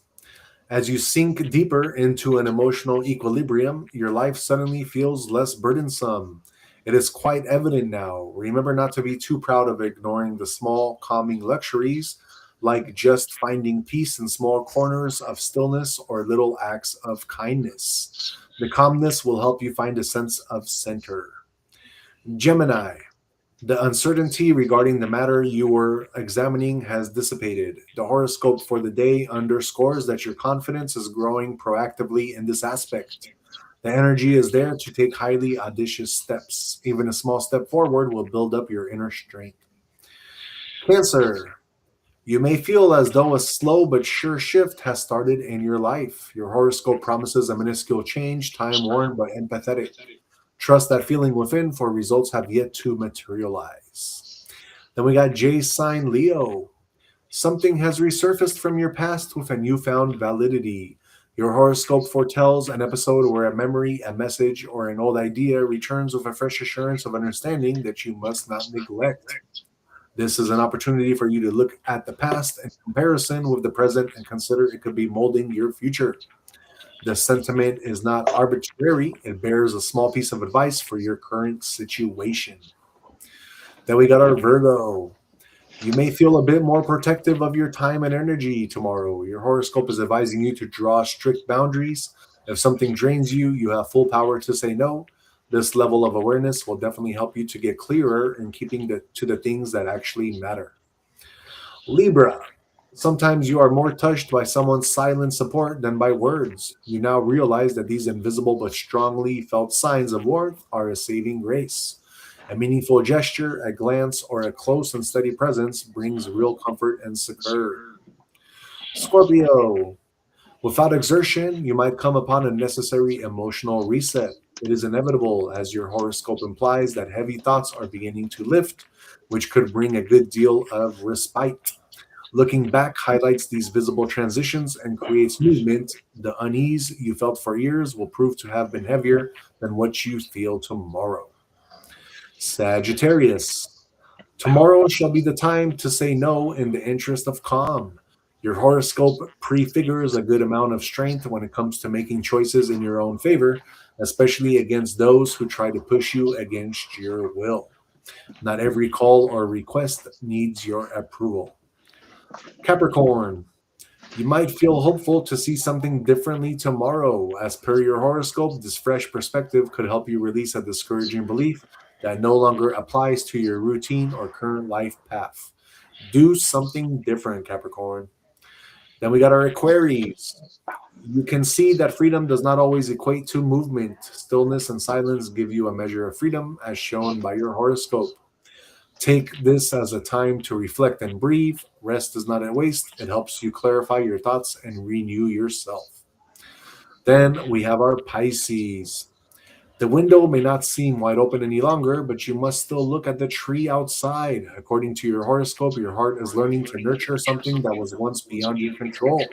As you sink deeper into an emotional equilibrium, your life suddenly feels less burdensome. It is quite evident now. Remember not to be too proud of ignoring the small, calming luxuries, like just finding peace in small corners of stillness or little acts of kindness. The calmness will help you find a sense of center. Gemini. The uncertainty regarding the matter you were examining has dissipated. The horoscope for the day underscores that your confidence is growing proactively in this aspect. The energy is there to take highly audacious steps. Even a small step forward will build up your inner strength. Cancer. You may feel as though a slow but sure shift has started in your life. Your horoscope promises a minuscule change, time-worn but empathetic. Trust that feeling within, for results have yet to materialize. Then we got J sign Leo. Something has resurfaced from your past with a newfound validity. Your horoscope foretells an episode where a memory, a message, or an old idea returns with a fresh assurance of understanding that you must not neglect. This is an opportunity for you to look at the past in comparison with the present and consider it could be molding your future. The sentiment is not arbitrary. It bears a small piece of advice for your current situation. Then we got our Virgo. You may feel a bit more protective of your time and energy tomorrow. Your horoscope is advising you to draw strict boundaries. If something drains you, you have full power to say no. This level of awareness will definitely help you to get clearer in keeping to the things that actually matter. Libra. Sometimes you are more touched by someone's silent support than by words. You now realize that these invisible but strongly felt signs of warmth are a saving grace. A meaningful gesture, a glance, or a close and steady presence brings real comfort and succor. Scorpio. Without exertion, you might come upon a necessary emotional reset. It is inevitable, as your horoscope implies, that heavy thoughts are beginning to lift, which could bring a good deal of respite. Looking back highlights these visible transitions and creates movement. The unease you felt for years will prove to have been heavier than what you feel tomorrow. Sagittarius. Tomorrow shall be the time to say no in the interest of calm. Your horoscope prefigures a good amount of strength when it comes to making choices in your own favor, especially against those who try to push you against your will. Not every call or request needs your approval. Capricorn. You might feel hopeful to see something differently tomorrow. As per your horoscope, this fresh perspective could help you release a discouraging belief that no longer applies to your routine or current life path. Do something different, Capricorn. Then we got our Aquarius. You can see that freedom does not always equate to movement. Stillness and silence give you a measure of freedom, as shown by your horoscope. Take this as a time to reflect and breathe. Rest is not a waste. It helps you clarify your thoughts and renew yourself. Then we have our Pisces. The window may not seem wide open any longer, but you must still look at the tree outside. According to your horoscope, your heart is learning to nurture something that was once beyond your control.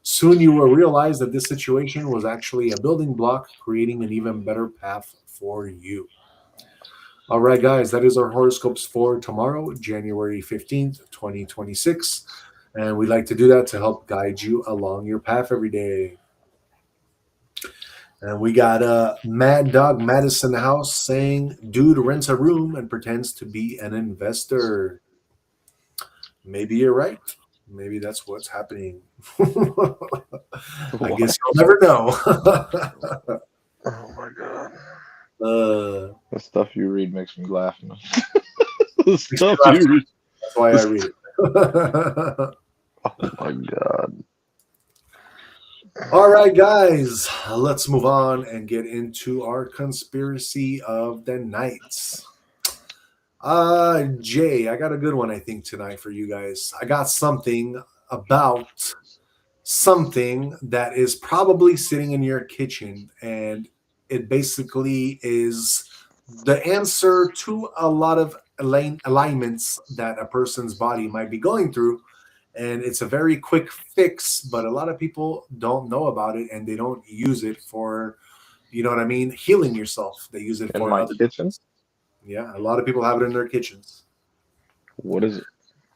Soon you will realize that this situation was actually a building block, creating an even better path for you. All right, guys, that is our horoscopes for tomorrow, January 15th, 2026. And we like to do that to help guide you along your path every day. And we got Mad Dog Madison House saying, dude rents a room and pretends to be an investor. Maybe you're right. Maybe that's what's happening. I guess you'll never know.
Oh my god.
The
stuff you read makes me laugh. The stuff
you
read.
That's why I read it.
Oh my god.
All right, guys, let's move on and get into our conspiracy of the night. Jay, I got a good one, I think, tonight for you guys. I got something about something that is probably sitting in your kitchen, and it basically is the answer to a lot of alignments that a person's body might be going through. And it's a very quick fix, but a lot of people don't know about it and they don't use it for, you know what I mean, healing yourself. They use it
In
for
my
other
kitchen?
things. Yeah, a lot of people have it in their kitchens.
What is it?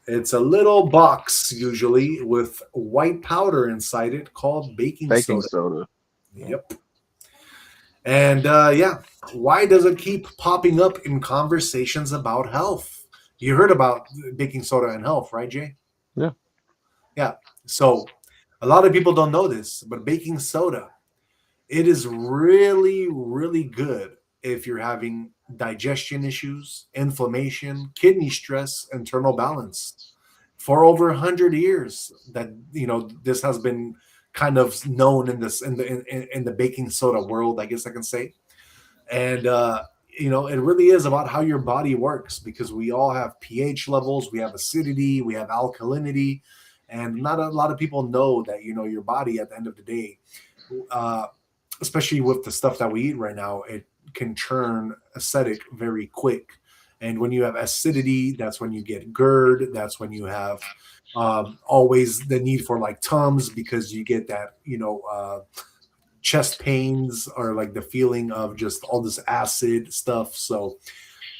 It's a little box, usually, with white powder inside it called baking soda. Yep. And yeah, why does it keep popping up in conversations about health? You heard about baking soda and health, right, Jay?
Yeah.
Yeah. So a lot of people don't know this, but baking soda, it is really, really good if you're having digestion issues, inflammation, kidney stress, internal balance. For over 100 years, that this has been kind of known in this in the baking soda world, I guess I can say. And it really is about how your body works, because we all have pH levels, we have acidity, we have alkalinity, and not a lot of people know that your body at the end of the day, especially with the stuff that we eat right now, it can turn acidic very quick. And when you have acidity, that's when you get GERD. That's when you have always the need for like Tums, because you get that chest pains, or like the feeling of just all this acid stuff. So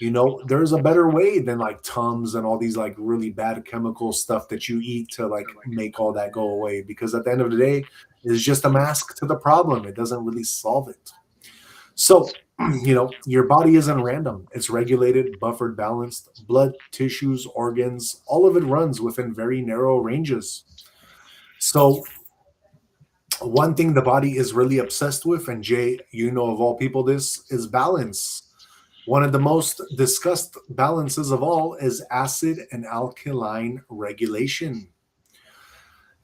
There's a better way than like Tums and all these like really bad chemical stuff that you eat to like make all that go away, because at the end of the day, it's just a mask to the problem. It doesn't really solve it. So, your body isn't random. It's regulated, buffered, balanced. Blood, tissues, organs, all of it runs within very narrow ranges. So, one thing the body is really obsessed with, and Jay, of all people, this is balance. One of the most discussed balances of all is acid and alkaline regulation.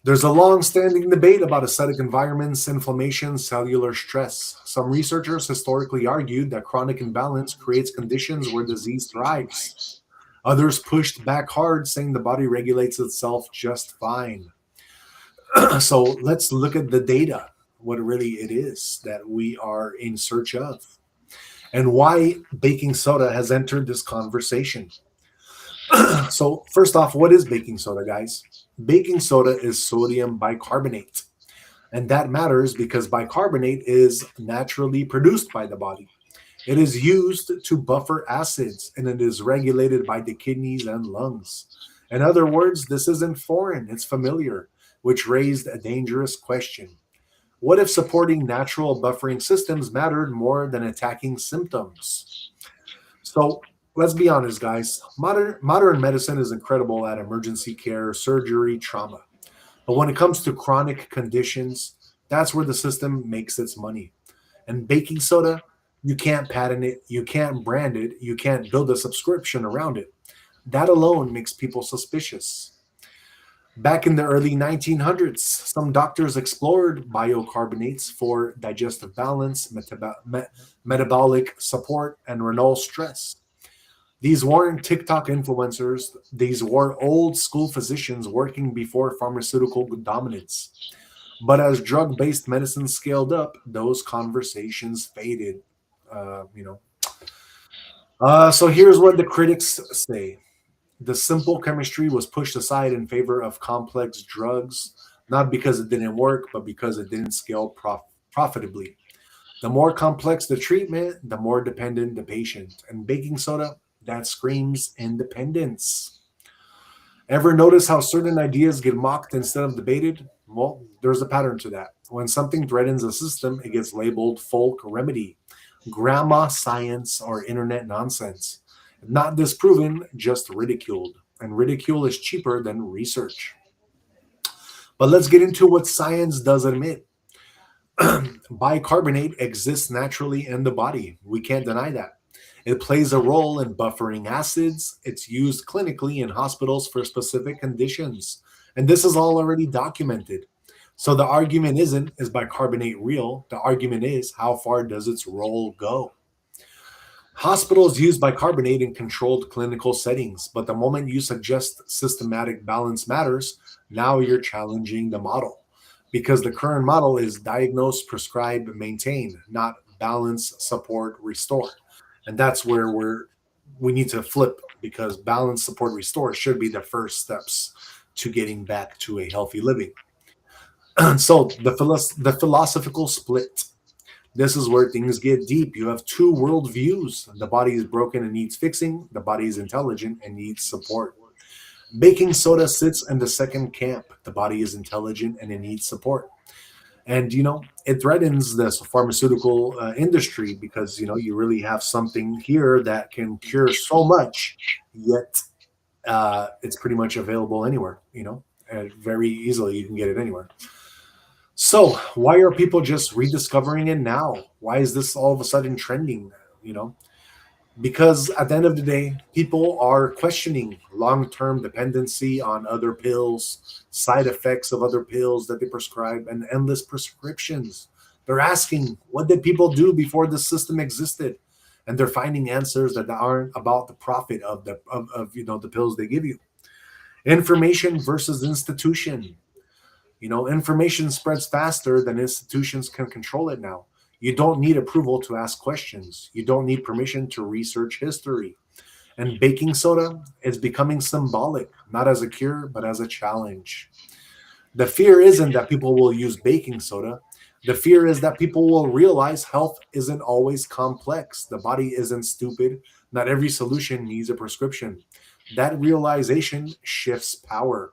There's a long standing debate about acidic environments, inflammation, cellular stress. Some researchers historically argued that chronic imbalance creates conditions where disease thrives. Others pushed back hard, saying the body regulates itself just fine. So let's look at the data, what really it is that we are in search of, and why baking soda has entered this conversation. So, first off, what is baking soda, guys? Baking soda is sodium bicarbonate. And that matters because bicarbonate is naturally produced by the body. It is used to buffer acids and it is regulated by the kidneys and lungs. In other words, this isn't foreign, it's familiar, which raised a dangerous question. What if supporting natural buffering systems mattered more than attacking symptoms? So let's be honest, guys. Modern medicine is incredible at emergency care, surgery, trauma. But when it comes to chronic conditions, that's where the system makes its money. And baking soda, you can't patent it, you can't brand it, you can't build a subscription around it. That alone makes people suspicious. Back in the early 1900s, some doctors explored biocarbonates for digestive balance, metabolic support, and renal stress. These weren't TikTok influencers, these were old school physicians working before pharmaceutical dominance. But as drug based medicine scaled up, those conversations faded. Uh, you know. So here's what the critics say: the simple chemistry was pushed aside in favor of complex drugs, not because it didn't work, but because it didn't scale profitably. The more complex the treatment, the more dependent the patient. And baking soda, that screams independence. Ever notice how certain ideas get mocked instead of debated? Well, there's a pattern to that. When something threatens a system, it gets labeled folk remedy, grandma science, or internet nonsense. Not disproven, just ridiculed. And ridicule is cheaper than research. But let's get into what science does admit. Bicarbonate exists naturally in the body. We can't deny that. It plays a role in buffering acids. It's used clinically in hospitals for specific conditions. And this is all already documented. So the argument isn't, is bicarbonate real? The argument is, how far does its role go? Hospitals use bicarbonate in controlled clinical settings, but the moment you suggest systematic balance matters, now you're challenging the model. Because the current model is diagnose, prescribe, maintain, not balance, support, restore. And that's where we need to flip, because balance, support, restore should be the first steps to getting back to a healthy living. So the philosophical split. This is where things get deep. You have two worldviews. The body is broken and needs fixing. The body is intelligent and needs support. Baking soda sits in the second camp. The body is intelligent and it needs support. And it threatens this pharmaceutical industry, because you really have something here that can cure so much, yet it's pretty much available anywhere. And very easily you can get it anywhere. So why are people just rediscovering it now? Why is this all of a sudden trending? You know, because at the end of the day, people are questioning long-term dependency on other pills, side effects of other pills that they prescribe, and endless prescriptions. They're asking, what did people do before the system existed? And they're finding answers that aren't about the profit of the pills they give you. Information versus institution. Information spreads faster than institutions can control it now. You don't need approval to ask questions. You don't need permission to research history. And baking soda is becoming symbolic, not as a cure, but as a challenge. The fear isn't that people will use baking soda. The fear is that people will realize health isn't always complex. The body isn't stupid. Not every solution needs a prescription. That realization shifts power.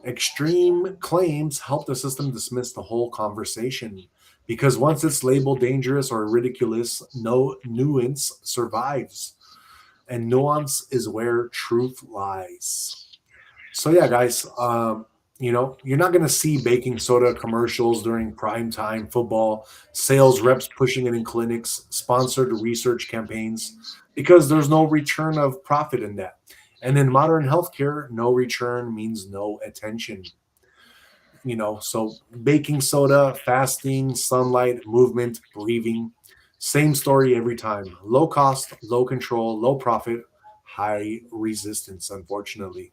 Extreme claims help the system dismiss the whole conversation because once it's labeled dangerous or ridiculous, no nuance survives. And nuance is where truth lies. So yeah, guys, you're not going to see baking soda commercials during prime time football, sales reps pushing it in clinics, sponsored research campaigns, because there's no return of profit in that. And in modern healthcare, no return means no attention. So baking soda, fasting, sunlight, movement, breathing, same story every time. Low cost, low control, low profit, high resistance, unfortunately.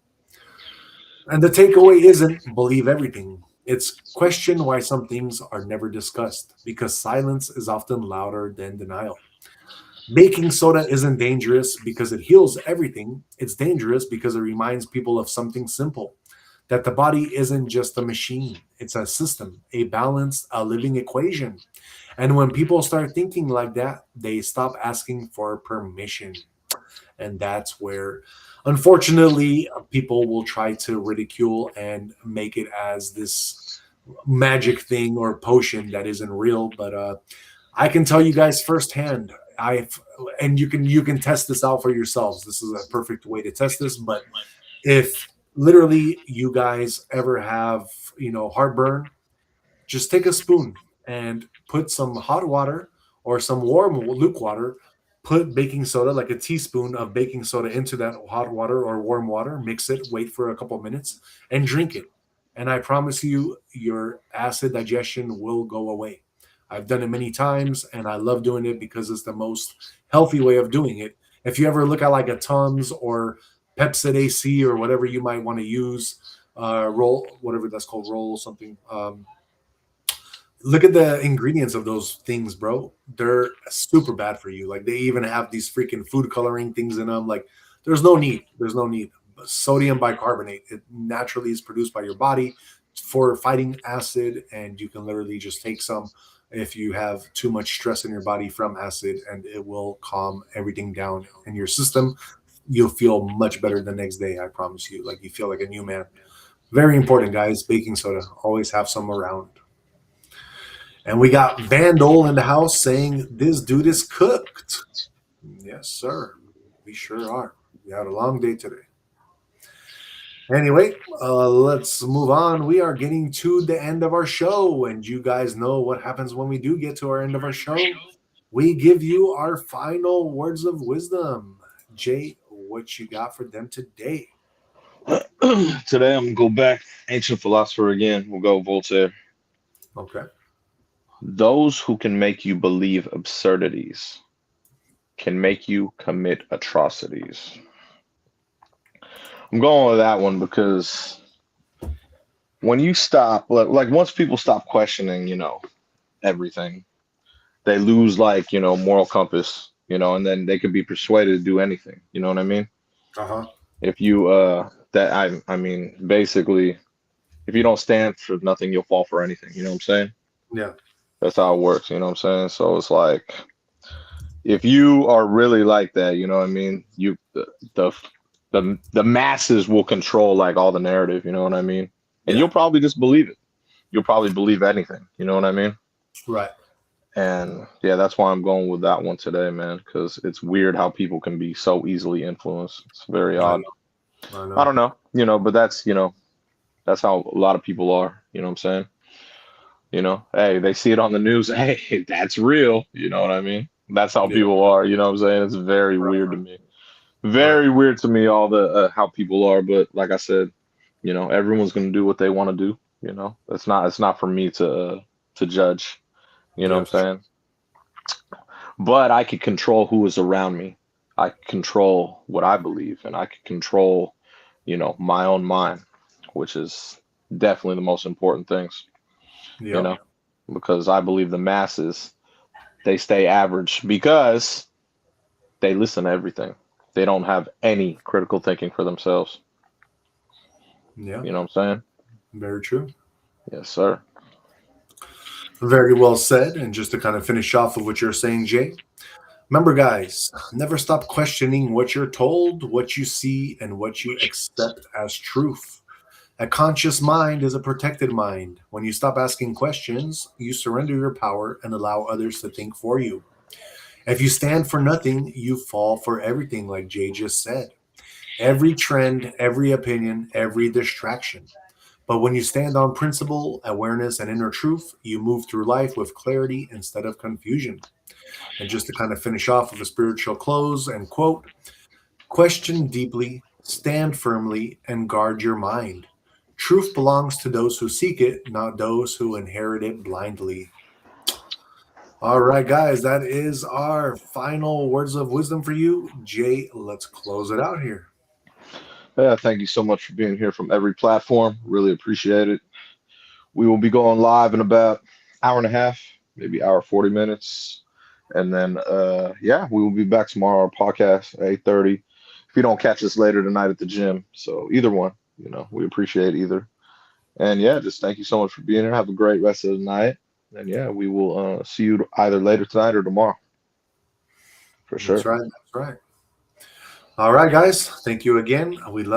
And the takeaway isn't believe everything. It's question why some things are never discussed because silence is often louder than denial. Baking soda isn't dangerous because it heals everything. It's dangerous because it reminds people of something simple that the body isn't just a machine, it's a system, a balance, a living equation. And when people start thinking like that, they stop asking for permission. And that's where, unfortunately, people will try to ridicule and make it as this magic thing or potion that isn't real. But I can tell you guys firsthand. I've and you can test this out for yourselves. This is a perfect way to test this. But if literally you guys ever have heartburn, just take a spoon and put some hot water or some warm luke water. Put baking soda, like a teaspoon of baking soda, into that hot water or warm water. Mix it, wait for a couple minutes, and drink it. And I promise you, your acid digestion will go away. I've done it many times, and I love doing it because it's the most healthy way of doing it. If you ever look at like a Tums or Pepsid AC or whatever you might want to use, roll, whatever that's called, roll something. Look at the ingredients of those things, bro. They're super bad for you. Like they even have these freaking food coloring things in them. Like there's no need. There's no need. Sodium bicarbonate. It naturally is produced by your body for fighting acid, and you can literally just take some if you have too much stress in your body from acid, and it will calm everything down in your system. You'll feel much better the next day. I promise you. Like you feel like a new man. Very important, guys. Baking soda. Always have some around. And we got Vandal in the house saying this dude is cooked. Yes, sir. We sure are. We had a long day today. Anyway, let's move on. We are getting to the end of our show, and you guys know what happens when we do get to our end of our show. We give you our final words of wisdom. Jay, what you got for them today?
Today I'm gonna go back ancient philosopher again. We'll go Voltaire.
Okay.
Those who can make you believe absurdities can make you commit atrocities. I'm going with that one because when you stop, like once people stop questioning, everything, they lose moral compass, and then they can be persuaded to do anything. You know what I mean?
Uh-huh.
If you I mean basically if you don't stand for nothing, you'll fall for anything. You know what I'm saying?
Yeah.
That's how it works. You know what I'm saying? So it's like if you are really like that, you know what I mean? The the masses will control like all the narrative. You know what I mean? And
Yeah.
you'll probably just believe it. You'll probably believe anything. You know what I mean?
Right.
And yeah, that's why I'm going with that one today, man, because it's weird how people can be so easily influenced. It's very
I
odd.
know. I
I
know.
don't know, but that's how a lot of people are. You know what I'm saying? Hey, they see it on the news. Hey, that's real. You know what I mean? That's how
Yeah.
people are. You know what I'm saying? It's very
Right.
weird to me.
Right.
Very weird to me, all the how people are. But like I said, everyone's gonna do what they want to do. It's not for me to judge. You know what
Yeah.
I'm saying? But I can control who is around me. I can control what I believe, and I can control, my own mind, which is definitely the most important things, you
Yep.
know, because I believe the masses, they stay average because they listen to everything. They don't have any critical thinking for themselves.
Yeah.
You know what I'm saying?
Very true.
Yes, sir.
Very well said. And just to kind of finish off of what you're saying, Jay, Remember, guys, never stop questioning what you're told, what you see, and what you accept as truth. A conscious mind is a protected mind. When you stop asking questions, you surrender your power and allow others to think for you. If you stand for nothing, you fall for everything, like Jay just said. Every trend, every opinion, every distraction. But when you stand on principle, awareness, and inner truth, you move through life with clarity instead of confusion. And just to kind of finish off with a spiritual close and quote, question deeply, stand firmly, and guard your mind. Truth belongs to those who seek it, not those who inherit it blindly. All right, guys, that is our final words of wisdom for you. Jay, let's close it out here.
Yeah, thank you so much for being here from every platform. Really appreciate it. We will be going live in about hour and a half, maybe hour 40 minutes. And then yeah, we will be back tomorrow on our podcast at 8:30. If you don't catch us later tonight at the gym. So either one, we appreciate either. And yeah, just thank you so much for being here. Have a great rest of the night. And yeah, we will see you either later tonight or tomorrow. For
That's
sure.
right. That's right. All right, guys. Thank you again. We love